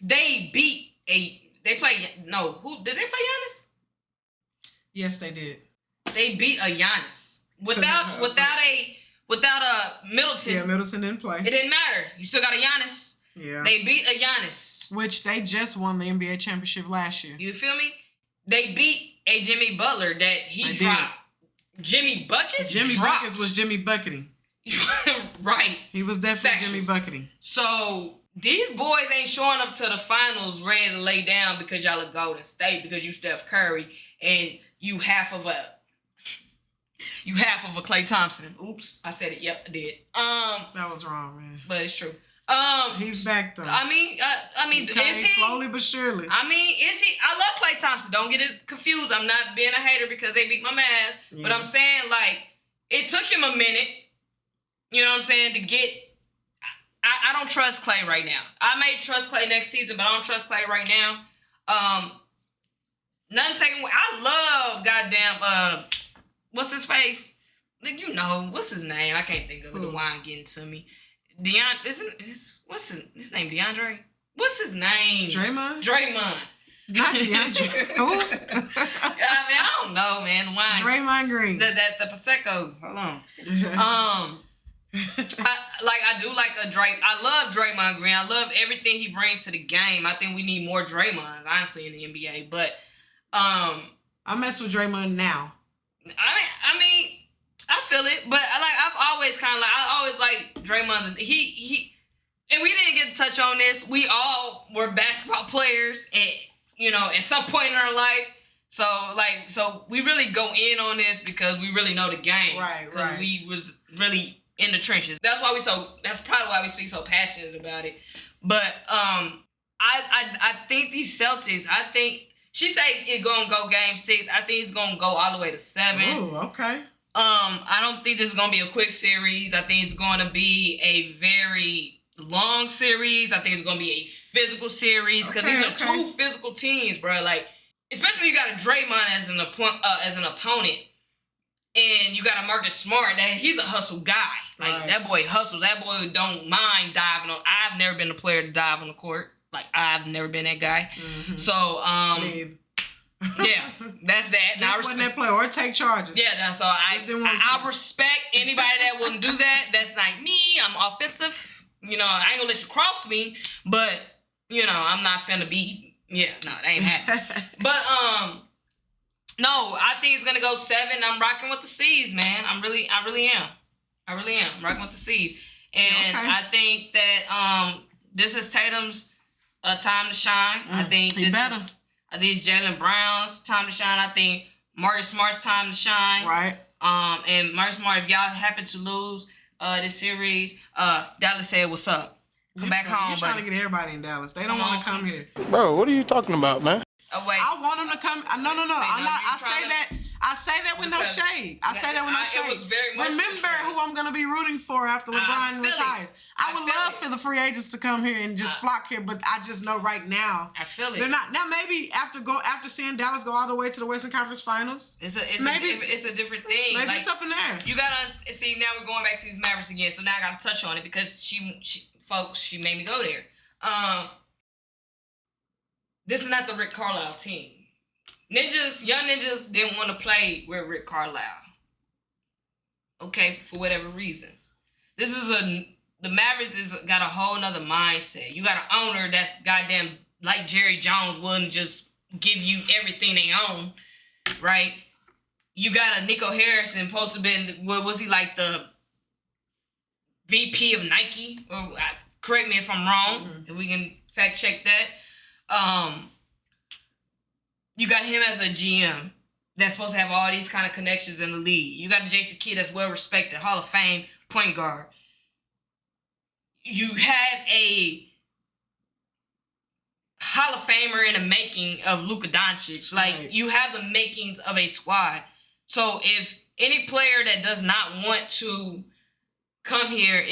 They beat They played. No, who did they play? Giannis? Yes, they did. They beat a Giannis without a Middleton. Yeah, Middleton didn't play. It didn't matter. You still got a Giannis. Yeah. They beat a Giannis, which they just won the NBA championship last year. You feel me? They beat a Jimmy Butler that he dropped. Jimmy Buckets. Buckets was Jimmy bucketing. Right. He was definitely Jimmy bucketing. So these boys ain't showing up to the finals ready to lay down because y'all are Golden State, because you Steph Curry and you half of a Klay Thompson. Oops, I said it. Yep, I did. That was wrong, man. But it's true. He's back though. I mean, is he slowly but surely? I mean, is he? I love Klay Thompson. Don't get it confused. I'm not being a hater because they beat my Mavs, but I'm saying, like, it took him a minute. You know what I'm saying, to get. I don't trust Klay right now. I may trust Klay next season, but I don't trust Klay right now. Nothing taken away. I love goddamn what's his face? You know, what's his name? I can't think of it. The wine getting to me. What's his name? DeAndre? What's his name? Draymond. Not DeAndre. Who? I don't know, man. Wine. Draymond Green. The Prosecco. Hold on. I do like a Drake. I love Draymond Green. I love everything he brings to the game. I think we need more Draymonds, honestly, in the NBA. But I mess with Draymond now. I mean, I feel it, but I always like Draymond. He and we didn't get to touch on this. We all were basketball players at some point in our life. So we really go in on this because we really know the game. Right. We was really in the trenches. That's probably why we speak so passionate about it. But I think these Celtics, she say it's gonna go game 6. I think it's gonna go all the way to 7. Oh, okay. I don't think this is gonna be a quick series. I think it's gonna be a very long series. I think it's gonna be a physical series because these are two physical teams, bro. Like, especially you got a Draymond as an opponent, and you got a Marcus Smart that he's a hustle guy. Like, that boy hustles. That boy don't mind diving on. I've never been a player to dive on the court. Like, I've never been that guy. Mm-hmm. So, yeah, that's that. Just wasn't that player or take charges. Yeah, so I respect anybody that wouldn't do that. That's like me. I'm offensive. I ain't gonna let you cross me, but I'm not finna be. Yeah, no, that ain't happening. But No, I think it's gonna go 7. I'm rocking with the C's, man. I really am. I'm rocking with the C's. And I think that this is Tatum's time to shine. I think it's Jaylen Brown's time to shine. I think Marcus Smart's time to shine. Right. And Marcus Smart, if y'all happen to lose this series, Dallas said, "What's up? Come back home." You're trying to get everybody in Dallas. They don't want to come here. Bro, what are you talking about, man? Oh, wait. I want them to come. No. See, I'm not. I say that with no Because shade. I say that with no it shade. was very much Remember specific. who I'm going to be rooting for after LeBron retires. I would love for the free agents to come here and just flock here, but I just know right now I feel it. they're not. Now maybe after seeing Dallas go all the way to the Western Conference Finals, it's a different thing. maybe like, it's up in there. You gotta see. Now we're going back to these Mavericks again. So now I gotta touch on it because she made me go there. This is not the Rick Carlisle team. Young ninjas didn't want to play with Rick Carlisle. Okay, for whatever reasons. The Mavericks got a whole nother mindset. You got an owner that's goddamn like Jerry Jones wouldn't just give you everything they own, right? You got a Nico Harrison supposed to be, what was he, like the VP of Nike? Or, correct me if I'm wrong, if we can fact check that. You got him as a GM that's supposed to have all these kind of connections in the league. You got Jason Kidd that's well respected, Hall of Fame point guard. You have a Hall of Famer in the making of Luka Doncic. Like, you have the makings of a squad. So if any player that does not want to come here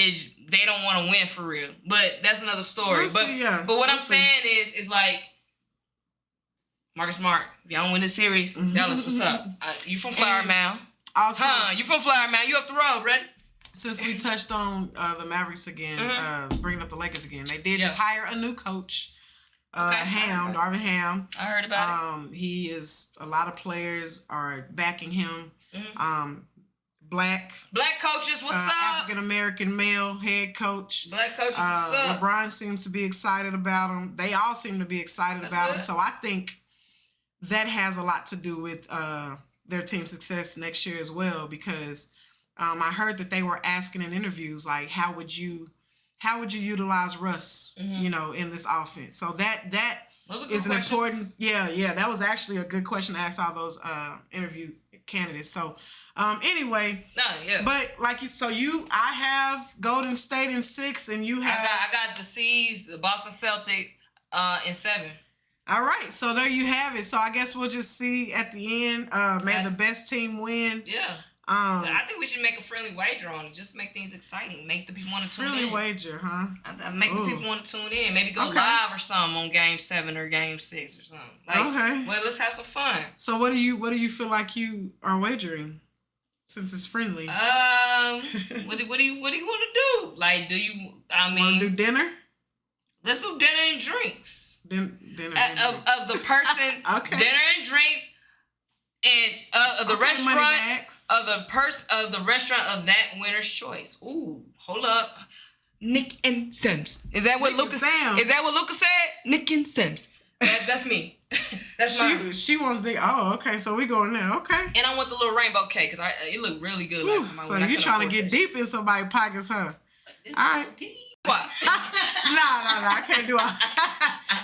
they don't want to win for real. But that's another story. But what I'm saying is like, Marcus Smart, if y'all don't win this series, Dallas, what's up? You from Flower Mound. Also, you from Flower Mound. You up the road, ready? Since we touched on the Mavericks again, bringing up the Lakers again, they did just hire a new coach, Darvin Ham. I heard about it. He is, a lot of players are backing him. Black coaches, what's up? African American male head coach. Black coaches, what's up? LeBron seems to be excited about him. They all seem to be excited about him. So I think that has a lot to do with their team success next year as well, because I heard that they were asking in interviews, like, how would you utilize Russ, in this offense? So that is an important, that was actually a good question to ask all those interview candidates. So anyway, but I have Golden State in 6, and you have I got the C's, the Boston Celtics in 7. All right, so there you have it. So I guess we'll just see at the end. May the best team win. Yeah. I think we should make a friendly wager on it, just to make things exciting. Make the people want to tune in. Friendly wager, huh? Make the people want to tune in. Maybe go live or something on Game 7 or Game 6 or something. Well, let's have some fun. So what do you feel like you are wagering, since it's friendly? What do you want to do? Like, do you? I mean, want to do dinner? Let's do dinner and drinks. Dinner of the person. Dinner and drinks, and of the restaurant of the restaurant of that winner's choice. Ooh, hold up, Nick and Sims. Is that what Luka said? Nick and Sims. That's me. That's mine. She wants the. Oh, okay. So we going there. Okay. And I want the little rainbow cake because it looked really good last time. So you trying to get deep in somebody's pockets, huh? All right. What? No, I can't do it.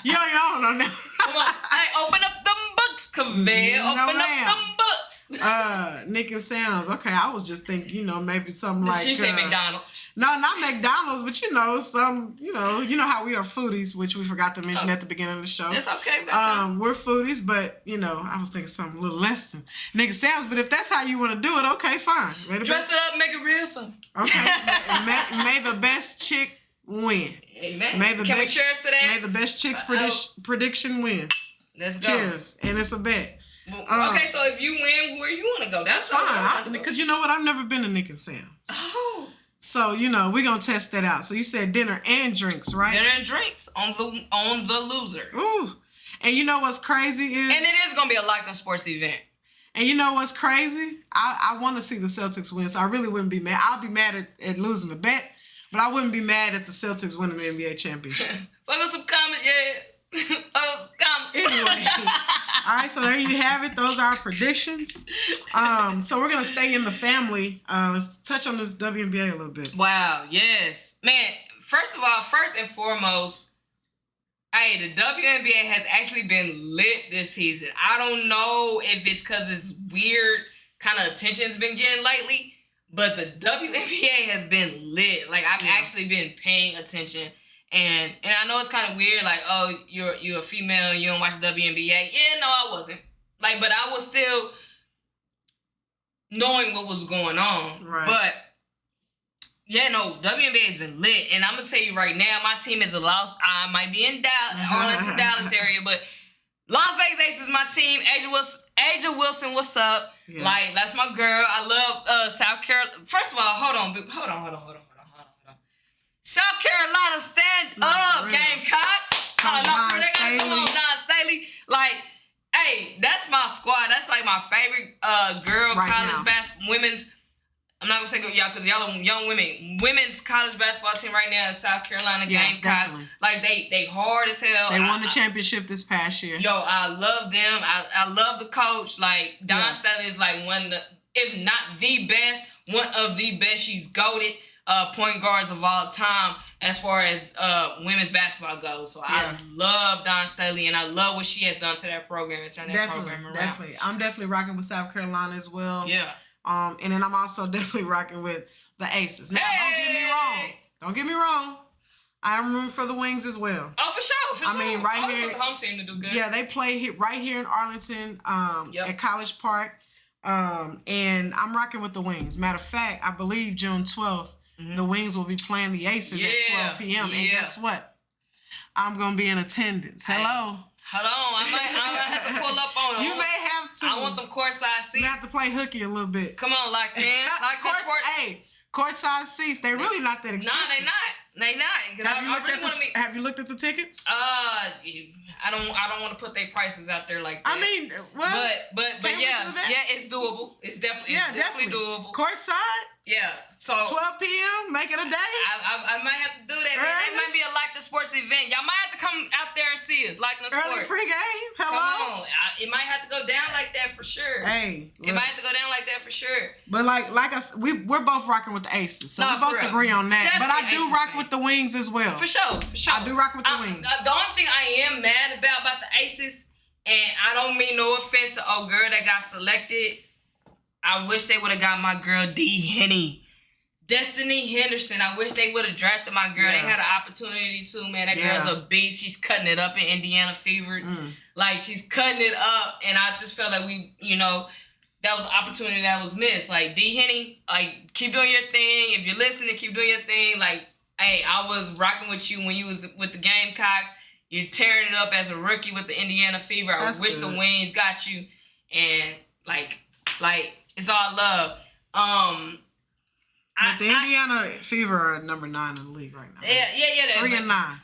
You on your own on that. Come on. Hey, open up them books, Kaveh. Open up them books. Nick and Sam's. Okay, I was just thinking, maybe something like. She said McDonald's. No, not McDonald's, but some, you know how we are foodies, which we forgot to mention at the beginning of the show. It's okay. We're foodies, but I was thinking something a little less than Nick and Sam's. But if that's how you want to do it, okay, fine. Dress it up, make it real fun. Okay. may the best chick win. Amen. Can we cheers to that? May the best chick's prediction win. Let's go. Cheers. And it's a bet. Okay, so if you win, where you want to go? That's fine. Because you know what? I've never been to Nick and Sam's. Oh. So, we're going to test that out. So you said dinner and drinks, right? Dinner and drinks on the loser. Ooh. And you know what's crazy is... And it is going to be a Lock'd sports event. And you know what's crazy? I want to see the Celtics win, so I really wouldn't be mad. I'll be mad at losing the bet, but I wouldn't be mad at the Celtics winning the NBA championship. Fuck us some comment, yeah. Anyway, all right, so there you have it. Those are our predictions. So we're going to stay in the family. Let's touch on this WNBA a little bit. Wow, yes. Man, first and foremost, hey, the WNBA has actually been lit this season. I don't know if it's because it's weird kind of attention's been getting lately, but the WNBA has been lit. Like, I've actually been paying attention. And I know it's kind of weird, like, oh, you're a female and you don't watch WNBA. Yeah, no, I wasn't. Like, but I was still knowing what was going on. Right. But, yeah, no, WNBA has been lit. And I'm going to tell you right now, my team is a loss. I might be in Arlington, Dallas area, but Las Vegas Aces is my team. Asia Wilson, what's up? Yeah. Like, that's my girl. I love South Carolina. First of all, hold on. South Carolina, stand up, Gamecocks. Come on, Don Staley. Like, hey, that's my squad. That's like my favorite girl right college basketball, women's. I'm not gonna say y'all because y'all are young women. Women's college basketball team right now is South Carolina Gamecocks. Definitely. Like they hard as hell. They won the championship this past year. Yo, I love them. I love the coach. Like Don Staley is like one of the, if not the best, one of the best. She's goated. Point guards of all time as far as women's basketball goes. So I love Don Staley and I love what she has done to that program and turn that program around. Definitely. I'm definitely rocking with South Carolina as well. Yeah. And then I'm also definitely rocking with the Aces. Now, don't get me wrong. I'm rooting for the Wings as well. Oh, for sure. I mean, right here. For the home team to do good. Yeah, they play right here in Arlington at College Park. And I'm rocking with the Wings. Matter of fact, I believe June 12th, the Wings will be playing the Aces at 12 p.m. And guess what? I'm going to be in attendance. Hello. Hold on. I might have to pull up on them. You may have to. I want them courtside seats. You have to play hooky a little bit. Come on, Locked in. Hey, courtside seats, they really not that expensive. No, they not. They not. Have you looked at the tickets? I don't want to put their prices out there like that. I mean, well, but yeah, it's doable. It's definitely doable. Courtside? Yeah. So 12 p.m. Make it a day. I might have to do that. It might be a Like the Sports event. Y'all might have to come out there and see us. Like the Sports. Early pregame. Hello. Come on. It might have to go down like that for sure. Hey, it might have to go down like that for sure. But like we're both rocking with the Aces, so we both agree on that. Definitely, but I do rock with the Wings as well. For sure. I do rock with the Wings. The only thing I am mad about the Aces, and I don't mean no offense to old girl that got selected. I wish they would have got my girl D. Henny. Destiny Henderson. I wish they would have drafted my girl. Yeah. They had an opportunity too, man. That girl's a beast. She's cutting it up in Indiana Fever. Like, she's cutting it up. And I just felt like that was an opportunity that was missed. Like, D. Henny, like, keep doing your thing. If you're listening, keep doing your thing. Like, hey, I was rocking with you when you was with the Gamecocks. You're tearing it up as a rookie with the Indiana Fever. I wish the Wings got you. And, like, it's all love. But the Indiana Fever are number 9 in the league right now. Yeah. 3 and 9.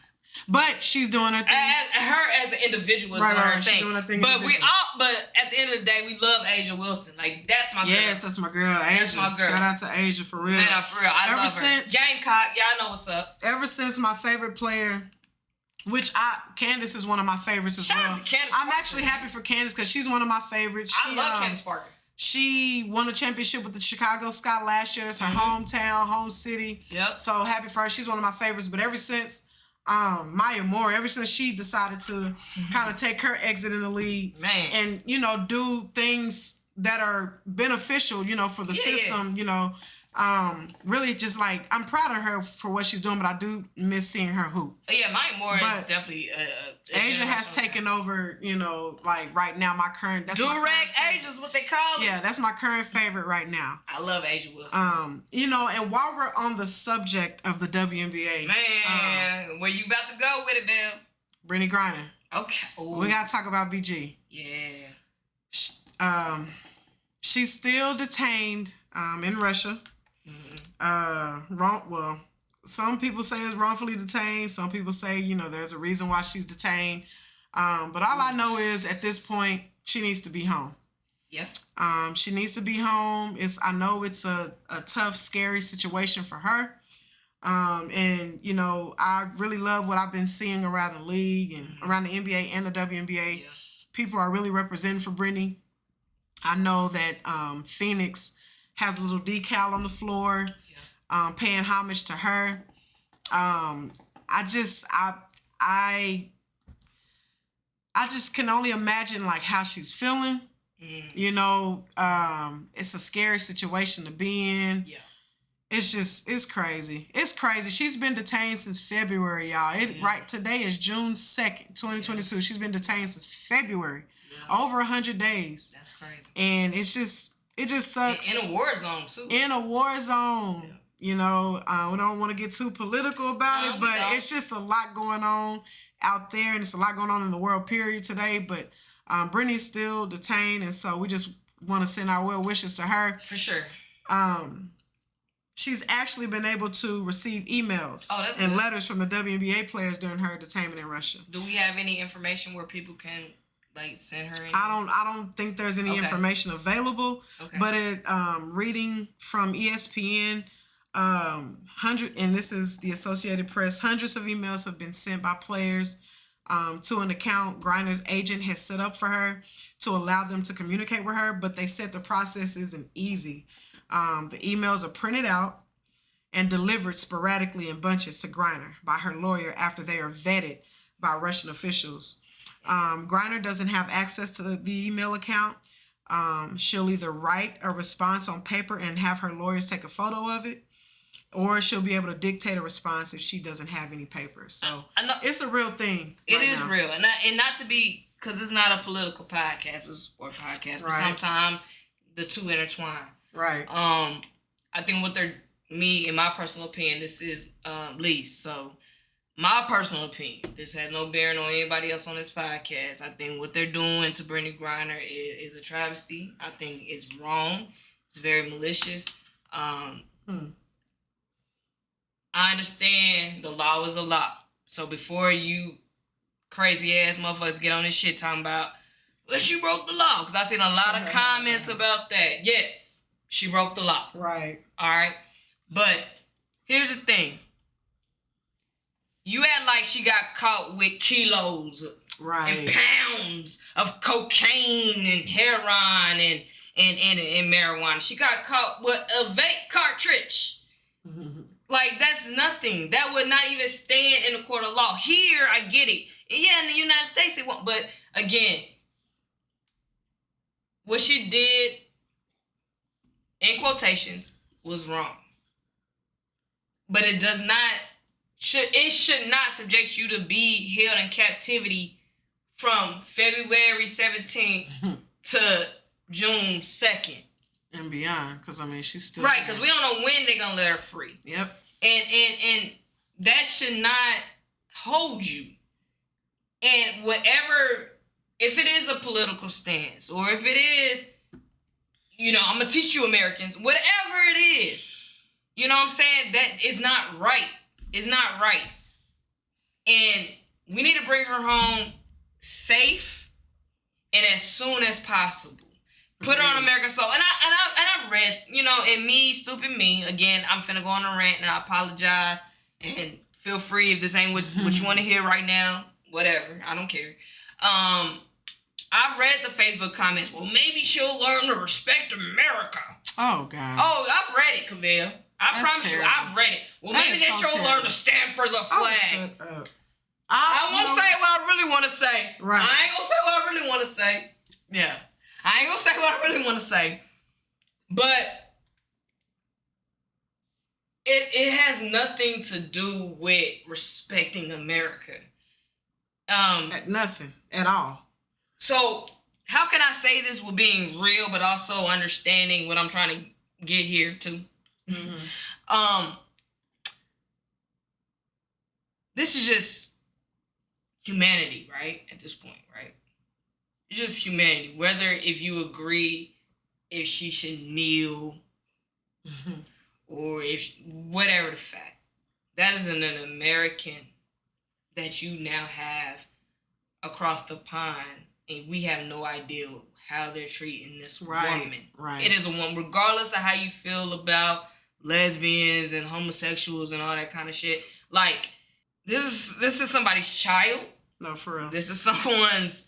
But she's doing her thing. Her as an individual is doing her thing. She's doing her thing. But at the end of the day, we love Asia Wilson. Like, that's my girl. Yes, that's my girl. Asia. That's my girl. Shout out to Asia for real. Man, for real. I love her. Gamecock, y'all know what's up. Ever since my favorite player, Candace is one of my favorites as well. Shout out to Candace I'm actually happy for Candace because she's one of my favorites. I love Candace Parker. She won a championship with the Chicago Sky last year. It's her hometown, home city. Yep. So happy for her. She's one of my favorites. But ever since Maya Moore, ever since she decided to kind of take her exit in the league and, do things that are beneficial, for the system, really just like, I'm proud of her for what she's doing, but I do miss seeing her hoop. Yeah, Maya Moore is definitely... Asia has taken over, like right now, my current... Durag Asia is what they call it. Yeah, that's my current favorite right now. I love Asia Wilson. And while we're on the subject of the WNBA... Man, where you about to go with it, Bill? Brittany Griner. Okay. Ooh. We got to talk about BG. Yeah. She's still detained in Russia. Some people say it's wrongfully detained. Some people say, there's a reason why she's detained. But all I know is at this point, she needs to be home. Yeah. She needs to be home. I know it's a tough, scary situation for her. And, you know, I really love what I've been seeing around the league and around the NBA and the WNBA. Yeah. People are really representing for Brittany. I know that Phoenix has a little decal on the floor, paying homage to her. I just can only imagine like how she's feeling. You know, it's a scary situation to be in. Yeah. It's crazy. It's crazy. She's been detained since February, y'all. Right, today is June 2nd, 2022. She's been detained since February. Over 100 days. That's crazy. And it just sucks. In a war zone, too. In a war zone. Yeah. You know, we don't want to get too political about it, but it's just a lot going on out there, and it's a lot going on in the world, period, today. But Brittany's still detained, and so we just want to send our well wishes to her. For sure. She's actually been able to receive emails and letters from the WNBA players during her detainment in Russia. Do we have any information where people can like send her? I don't think there's any information available. Okay. But reading from ESPN, and this is the Associated Press, hundreds of emails have been sent by players to an account Griner's agent has set up for her to allow them to communicate with her, but they said the process isn't easy. The emails are printed out and delivered sporadically in bunches to Griner by her lawyer after they are vetted by Russian officials. Griner doesn't have access to the email account. She'll either write a response on paper and have her lawyers take a photo of it, or she'll be able to dictate a response if she doesn't have any papers. So it's a real thing. It is real. And not to be, because it's not a political podcast, it's a podcast, but sometimes the two intertwine. Right. I think in my personal opinion, this is least. So my personal opinion, this has no bearing on anybody else on this podcast. I think what they're doing to Brittany Griner is a travesty. I think it's wrong. It's very malicious. I understand the law is a law. So before you crazy ass motherfuckers get on this shit talking about, well, she broke the law. Because I seen a lot of comments about that. Yes. She broke the law. Right. All right. But here's the thing. You act like she got caught with kilos and pounds of cocaine and heroin and marijuana. She got caught with a vape cartridge. Like, that's nothing. That would not even stand in the court of law. Here, I get it. Yeah, in the United States, it won't. But again, what she did, in quotations, was wrong. But it should not subject you to be held in captivity from February 17th to June 2nd. And beyond, because, I mean, she's still... Right, because we don't know when they're going to let her free. Yep. And that should not hold you. And whatever, if it is a political stance, or if it is, you know, I'm going to teach you Americans, whatever it is, you know what I'm saying? That is not right. It's not right. And we need to bring her home safe and as soon as possible. Put her on American soil. And I've read, you know, and me, stupid me, again, I'm finna go on a rant and I apologize. And feel free if this ain't what you want to hear right now. Whatever. I don't care. I've read the Facebook comments. Well, maybe she'll learn to respect America. Oh, God. Oh, I've read it, Cavell. I promise you, I've read it. Well, maybe she'll learn to stand for the flag. Shut up. I won't say what I really want to say. Right. I ain't gonna say what I really want to say. Yeah. I ain't gonna say what I really want to say. But it has nothing to do with respecting America. Nothing at all. So how can I say this with being real, but also understanding what I'm trying to get here to? This is just humanity, right? At this point, right? It's just humanity. Whether if you agree if she should kneel or if whatever the fact, that is an American that you now have across the pond, and we have no idea how they're treating this woman. Right. It is a woman, regardless of how you feel about lesbians and homosexuals and all that kind of shit. Like, this is somebody's child. No, for real. This is someone's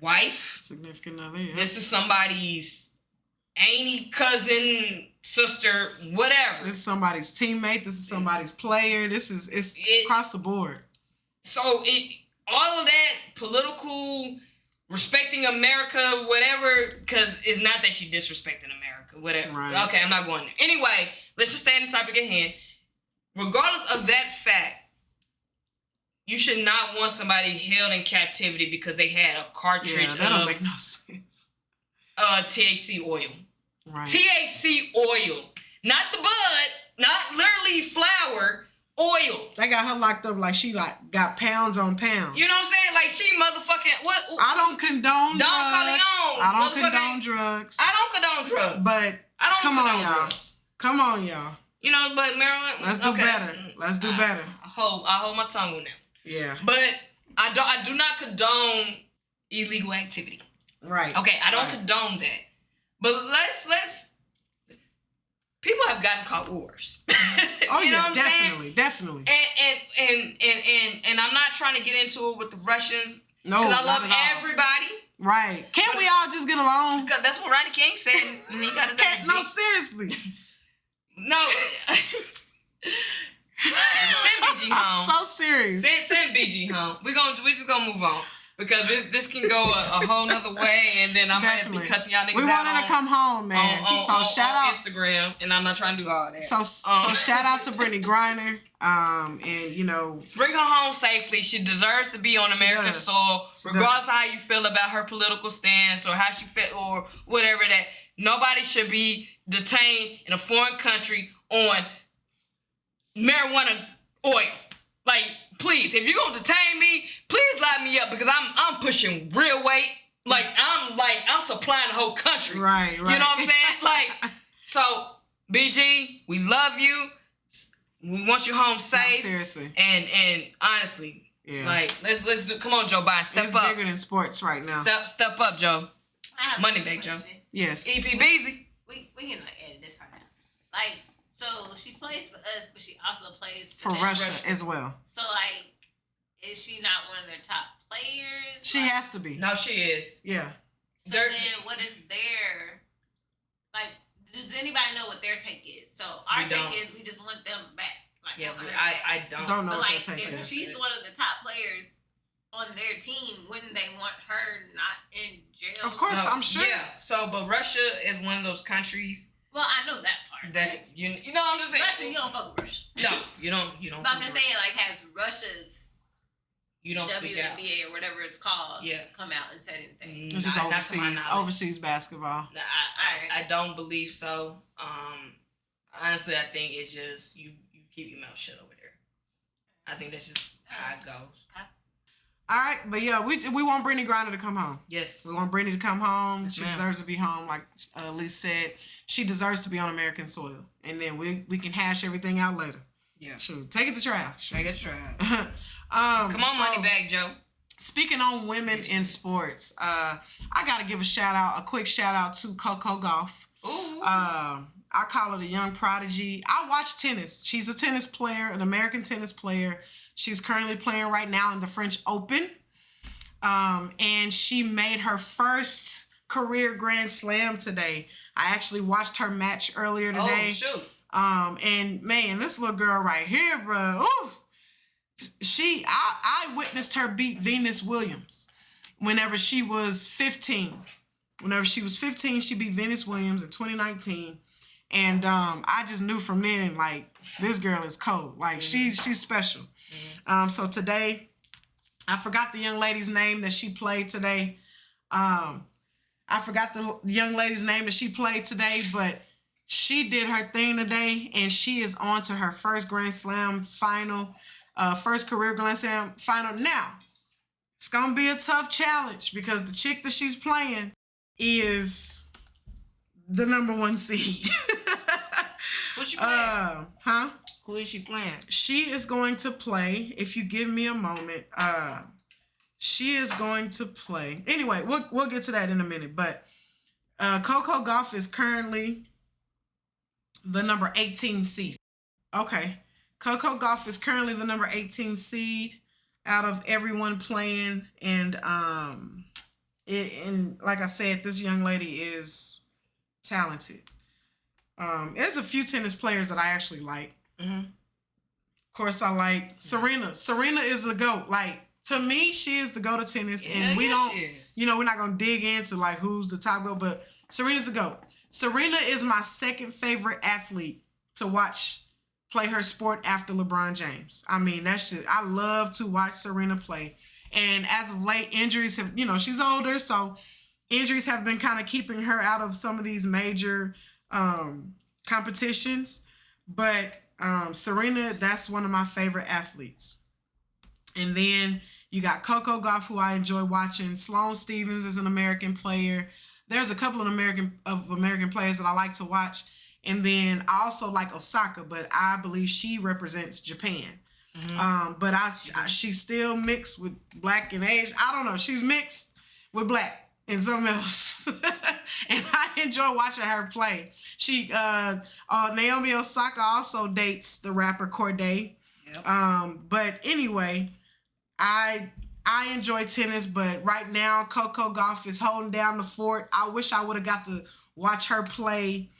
wife. Significant other, yeah. This is somebody's auntie, cousin, sister, whatever. This is somebody's teammate. This is somebody's player. It's across the board. So all of that political, respecting America, whatever, because it's not that she disrespecting America, whatever. Right. Okay, I'm not going there. Anyway, let's just stay on the topic at hand. Regardless of that fact, you should not want somebody held in captivity because they had a cartridge that don't of make no sense. THC oil. Right. THC oil. Not the bud, not literally flower, oil. They got her locked up like she got pounds on pounds. You know what I'm saying? Like she motherfucking what? I don't condone drugs. I don't condone drugs. I don't condone drugs. But I don't come on, condone y'all. drugs. Come on, y'all. You know, but Maryland. Let's do better. Let's do better. I hold my tongue on that. Yeah. But I do not condone illegal activity. Right. Okay, I don't condone that. But let's people have gotten caught worse. Oh you know yeah, what I'm saying? definitely. And I'm not trying to get into it with the Russians. No, because I love not at all. everybody. Right. Can't we all just get along? Because that's what Ronnie King said. And he got his ass No, beat. seriously. No. Send BG home. So serious. Send BG home. We just gonna move on. Because this can go a whole nother way, and then I might have to be cussing y'all niggas We out want her to come home, man. So shout out Instagram, and I'm not trying to do all that. So shout out to Brittany Griner. And you know, bring her home safely. She deserves to be on American soil, regardless of how you feel about her political stance or how she feel or whatever. That nobody should be detained in a foreign country on marijuana oil. Like, please, if you're gonna detain me, please lock me up because I'm pushing real weight. I'm supplying the whole country. Right. You know what I'm saying? Like, so BG, we love you. We want you home safe. No, seriously. And honestly, like let's do. Come on, Joe Biden, step up. It's bigger than sports right now. Step up, Joe. Money back, Joe. Yes. EP Beezy. We can edit this part out. Like, so she plays for us, but she also plays for Russia as well. So like, is she not one of their top players? She has to be. No, she is. Yeah. So then, what is their like? Does anybody know what their take is? So our take is we just want them back. Like, yeah, I don't know but what like, their take if is. she's one of the top players on their team, wouldn't they want her not in jail? Of course, I'm sure. Yeah. So, but Russia is one of those countries. Well, I know that part. That you know, I'm just saying. Russia, you don't fuck with Russia. No, you don't. But I'm just saying, like, has Russia's you don't speak out. WNBA or whatever it's called, come out and said anything? It's just overseas basketball. No, I don't believe so. Honestly, I think it's just you keep your mouth shut over there. I think that's just how it goes. All right, but yeah, we want Brittany Griner to come home. Yes. We want Brittany to come home. Yes, she ma'am. deserves to be home, like Elise said. She deserves to be on American soil. And then we can hash everything out later. Yeah. Sure. Take it to trial. Take it to trial. Come on, money bag, Joe. Speaking on women in sports, I got to give a quick shout out to Coco Gauff. Ooh. I call her the young prodigy. I watch tennis. She's a tennis player, an American tennis player. She's currently playing right now in the French Open. And she made her first career Grand Slam today. I actually watched her match earlier today. Oh, shoot. And man, this little girl right here, bro. Ooh. I witnessed her beat Venus Williams whenever she was 15. Whenever she was 15, she beat Venus Williams in 2019. And I just knew from then, like, this girl is cold. Like, she's special. So today, I forgot the young lady's name that she played today. But she did her thing today, and she is on to her first Grand Slam final, first career Grand Slam final. Now, it's going to be a tough challenge because the chick that she's playing is the number 1 seed. Who's she playing? Who is she playing? She is going to play, if you give me a moment, she is going to play. Anyway, we'll get to that in a minute. But Coco Gauff is currently the number 18 seed. Okay. Coco Gauff is currently the number 18 seed out of everyone playing. And like I said, this young lady is talented. There's a few tennis players that I actually like. Mm-hmm. Of course, I like Serena. Serena is the GOAT. Like, to me, she is the GOAT of tennis. And we don't, we're not going to dig into, like, who's the top GOAT, but Serena's the GOAT. Serena is my second favorite athlete to watch play her sport after LeBron James. I mean, that's just, I love to watch Serena play. And as of late, injuries have, she's older, so injuries have been kind of keeping her out of some of these major competitions. But Serena, that's one of my favorite athletes. And then you got Coco Gauff, who I enjoy watching. Sloane Stephens is an American player. There's a couple of American players that I like to watch. And then I also like Osaka, but I believe she represents Japan. Mm-hmm. But she's still mixed with black and Asian. I don't know. She's mixed with black and something else. And I enjoy watching her play. She Naomi Osaka also dates the rapper Corday. Yep. But anyway, I enjoy tennis, but right now Coco Gauff is holding down the fort. I wish I would have got to watch her play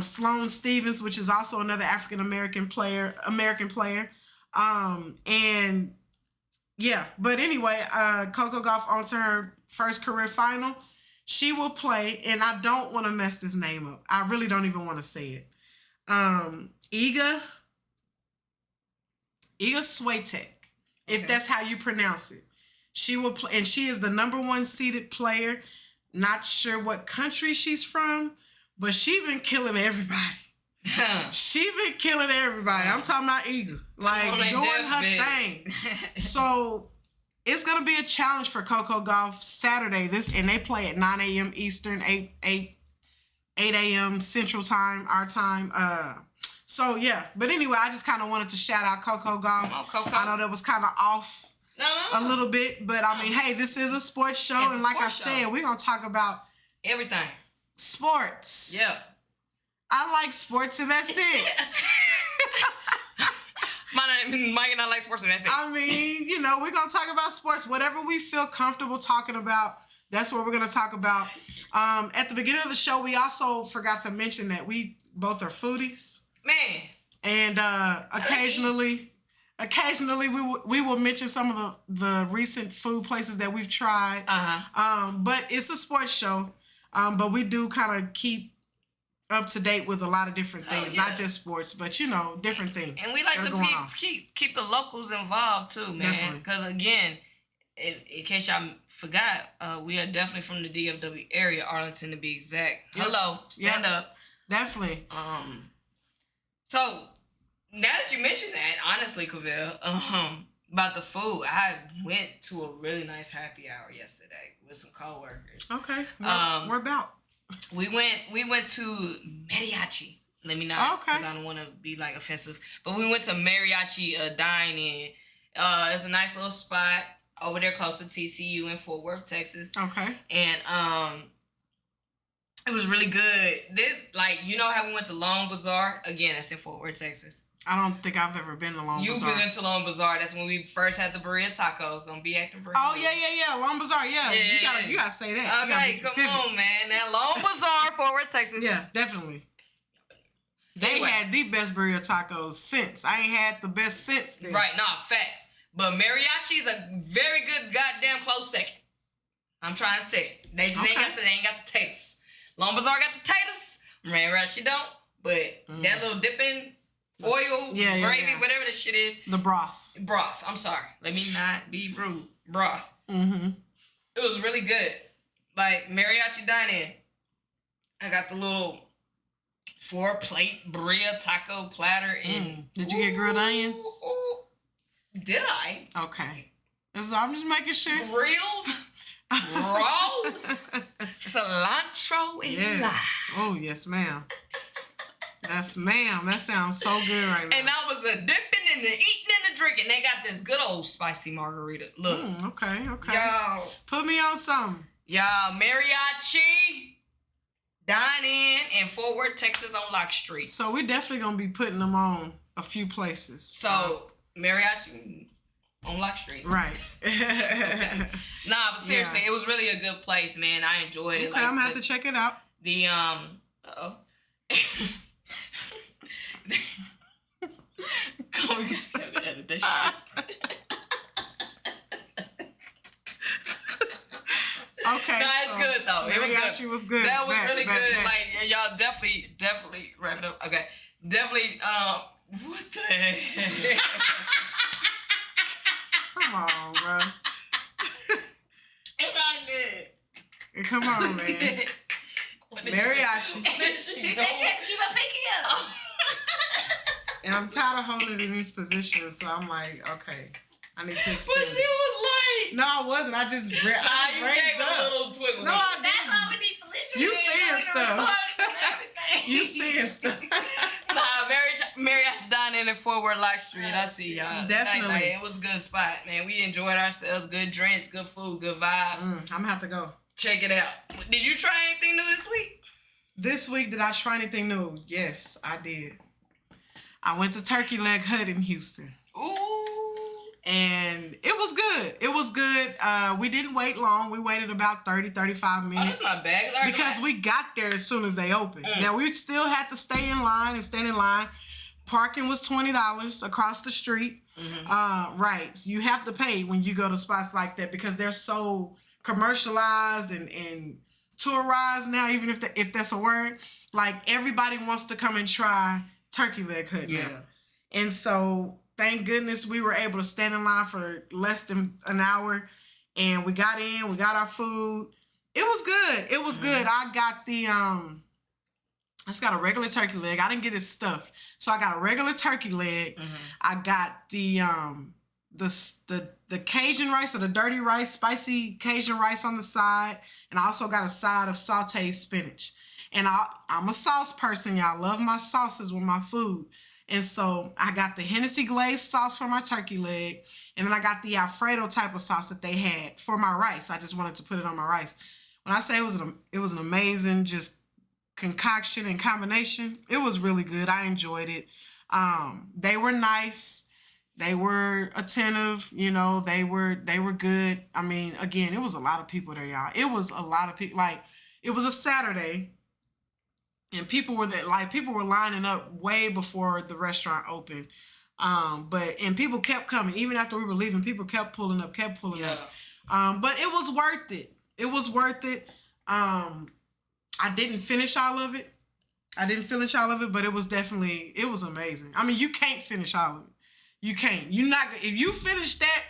Sloane Stephens, which is also another African-American player. And yeah, but anyway, Coco Gauff on to her first career final. She will play, and I don't want to mess this name up. I really don't even want to say it. Iga Swiatek, if that's how you pronounce it. She will play, and she is the number 1 seeded player. Not sure what country she's from, but she been killing everybody. She been killing everybody. I'm talking about Iga. Like, doing her thing. So, it's going to be a challenge for Coco Gauff Saturday. And they play at 9 a.m. Eastern, 8 a.m. Central Time, our time. So, yeah. But anyway, I just kind of wanted to shout out Coco Gauff. Come on, Coco. I know that was kind of off a little bit. But, I mean, hey, this is a sports show. And like I said, we're going to talk about everything. Sports. Yeah. I like sports, and that's it. Mike and I like sports, and that's it. I mean, we're going to talk about sports. Whatever we feel comfortable talking about, that's what we're going to talk about. At the beginning of the show, we also forgot to mention that we both are foodies. Man. And occasionally we will mention some of the recent food places that we've tried. But it's a sports show. But we do kind of keep up to date with a lot of different things, not just sports, but different things. And we like to keep the locals involved too, man. Because again, in case y'all forgot, we are definitely from the DFW area, Arlington to be exact. Yep. Hello, stand up. Definitely. So now that you mentioned that, honestly, Cavell, about the food, I went to a really nice happy hour yesterday with some coworkers. Okay. We're about. We went to Mariachi. Let me not, because I don't want to be like offensive. But we went to Mariachi Dine-In. It's a nice little spot over there close to TCU in Fort Worth, Texas. Okay. And it was really good. This, like, how we went to Long Bazaar? Again, that's in Fort Worth, Texas. I don't think I've ever been to Long Bazaar. You've been to Long Bazaar. That's when we first had the burrito tacos. Don't be acting burrito. Oh, yeah. Long Bazaar, yeah. You gotta say that. Okay, come on, man. That Long Bazaar, Fort Worth, Texas. Yeah, definitely. They had the best burrito tacos since. I ain't had the best since then. Right, facts. But Mariachi's a very good goddamn close second. I'm trying to tell you. They just ain't got the taters. Long Bazaar got the taters. Mariachi don't. But that little dipping oil, gravy, whatever this shit is. The broth. I'm sorry. Let me not be rude. Broth. Mm-hmm. It was really good. Like, Mariachi Dine-In. I got the little 4-plate burrito taco platter. And did you get grilled onions? Did I? Okay. So I'm just making sure. Grilled, raw, cilantro, and lime. Oh, yes, ma'am. Yes, ma'am. That sounds so good right now. And I was dipping and the eating and the drinking. They got this good old spicy margarita. Look. Okay. Y'all. Put me on something. Y'all, Mariachi Dine in Fort Worth, Texas on Loc'd Street. So we're definitely gonna be putting them on a few places. So Mariachi on Loc'd Street. Right. Okay. Nah, but seriously, it was really a good place, man. I enjoyed it. Okay, I'm gonna have to check it out. The uh-oh. Come on, we gotta have to edit that shit. Okay. No, it's good though. It was Mariachi good. was good. That was Bet, really bet, good. bet. Like y'all definitely wrap it up. Okay. Definitely what the heck? Come on, bro. It's all good. Come on, man. Mariachi. She said she had to keep her pinky up. And I'm tired of holding it in this position, so I'm like, okay, I need to But extend she it. was like, No, I wasn't. I just you raised gave a up. little twiggle. No, I That's didn't. why we need Felicia. You here seeing doing the stuff. recording and everything. You seeing stuff. Nah, Mariachi dining in Fort Worth, Loc'd Street. I see y'all. Definitely. Like, it was a good spot, man. We enjoyed ourselves. Good drinks, good food, good vibes. I'm gonna have to go. Check it out. Did you try anything new this week? This week, did I try anything new? Yes, I did. I went to Turkey Leg Hut in Houston. Ooh. And it was good. It was good. We didn't wait long. We waited about 30, 35 Oh, minutes. that's not bad. Because we got there as soon as they opened. Now, we still had to stay in line and stand in line. Parking was $20 across the street. Right. You have to pay when you go to spots like that because they're so commercialized and tourized now, even if that's a word. Like, everybody wants to come and try Turkey Leg Hut now. And so, thank goodness we were able to stand in line for less than an hour. And we got in, we got our food. It was good. It was good. I got the, I just got a regular turkey leg. I didn't get it stuffed. So I got a regular turkey leg. I got the Cajun rice or the dirty rice, spicy Cajun rice on the side. And I also got a side of sauteed spinach. And I'm a sauce person, y'all. I love my sauces with my food. And so I got the Hennessy glazed sauce for my turkey leg. And then I got the Alfredo type of sauce that they had for my rice. I just wanted to put it on my rice. When I say it was an amazing just concoction and combination, it was really good. I enjoyed it. They were nice. They were attentive. You know, they were good. I mean, again, it was a lot of people there, y'all. It was a lot of people. Like, it was a Saturday. And people were lining up way before the restaurant opened. And people kept coming. Even after we were leaving, people kept pulling up. But it was worth it. It was worth it. I didn't finish all of it. But it was amazing. I mean, you can't finish all of it. You can't. If you finish that,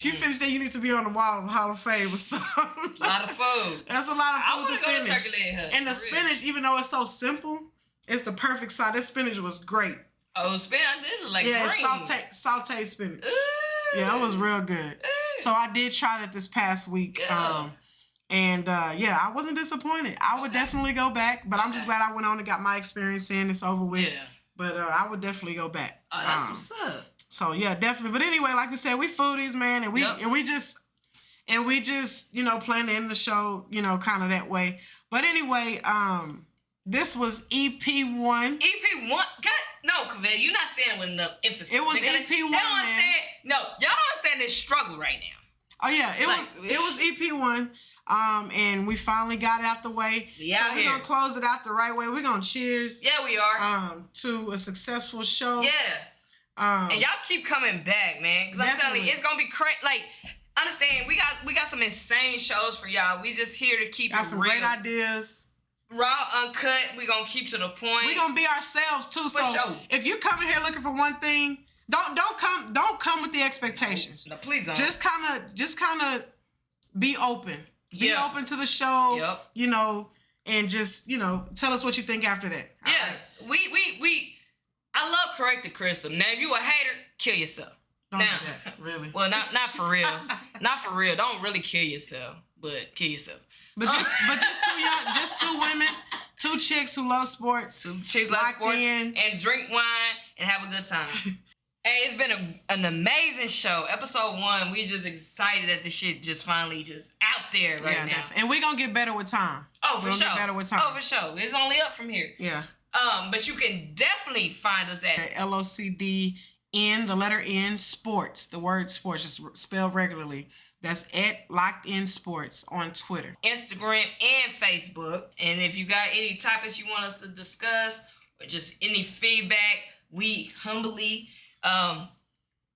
you need to be on the wall of Hall of Fame or something. A lot of food. That's a lot of I food want to to go to finish. Turkey Leg Hut. And the spinach, even though it's so simple, it's the perfect size. This spinach was great. Oh, spinach, I did like greens. Sauteed spinach. Ooh. Yeah, it was real good. So I did try that this past week. Yeah. I wasn't disappointed. I would definitely go back, but I'm just glad I went on and got my experience in. It's over with. Yeah. But I would definitely go back. Oh, that's what's up. So yeah, definitely. But anyway, like we said, we foodies, man, and we just plan to end the show, kind of that way. But anyway, this was Ep.1. Ep.1. No, Kaveh, you're not saying it with enough emphasis. It was Ep.1, Ep.1, man. man. No, y'all don't understand this struggle right now. Oh yeah, it was Ep.1. And we finally got it out the way. We're gonna close it out the right way. We're gonna cheers. Yeah, we are. To a successful show. Yeah. And y'all keep coming back, man. Because I'm telling you, it's gonna be crazy. Like, understand, we got some insane shows for y'all. We just here to keep got it some real. great ideas. Raw, uncut. We gonna keep to the point. We gonna be ourselves too. For so sure. if you come in here looking for one thing, don't come with the expectations. No, please don't. Just kind of be open. Be Yeah. open to the show. Yep. And just tell us what you think after that. All Yeah. right? I love corrective criticism. Now, if you a hater, kill yourself. Don't now, do that, really. Well, not for real. Not for real. Don't really kill yourself, but kill yourself. But just two women, two chicks who love sports. Two chicks like locked sports in. and drink wine and have a good time. Hey, it's been an amazing show. Episode 1, we just excited that this shit just finally just out there right now. Definitely. And we're going to get better with time. Oh, for sure. Get better with time. Oh, for sure. It's only up from here. Yeah. But you can definitely find us at LOCDN, the letter N, sports. The word sports, just spelled regularly. That's at Locked In Sports on Twitter, Instagram, and Facebook. And if you got any topics you want us to discuss or just any feedback, we humbly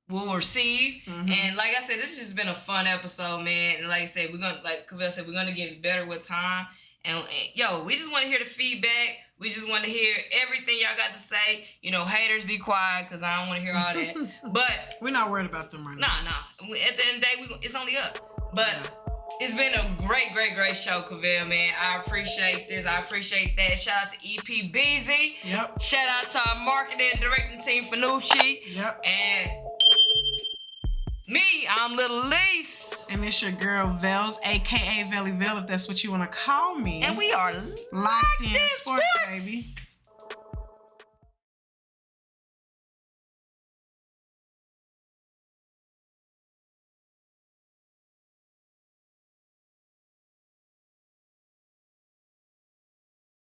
will receive. And like I said, this has just been a fun episode, man. And like I said, like Cavell said, we're gonna get better with time. And yo, we just want to hear the feedback. We just want to hear everything y'all got to say. You know, haters, be quiet, because I don't want to hear all that. But we're not worried about them right now. Nah. At the end of the day, it's only up. But it's been a great show, Cavell, man. I appreciate this. I appreciate that. Shout out to EPBZ. Yep. Shout out to our marketing and directing team, Fanucci. Yep. And me, I'm Little Lise. And it's your girl, Vels, a.k.a. Velly Vel, if that's what you want to call me. And we are Locked In Sports, baby.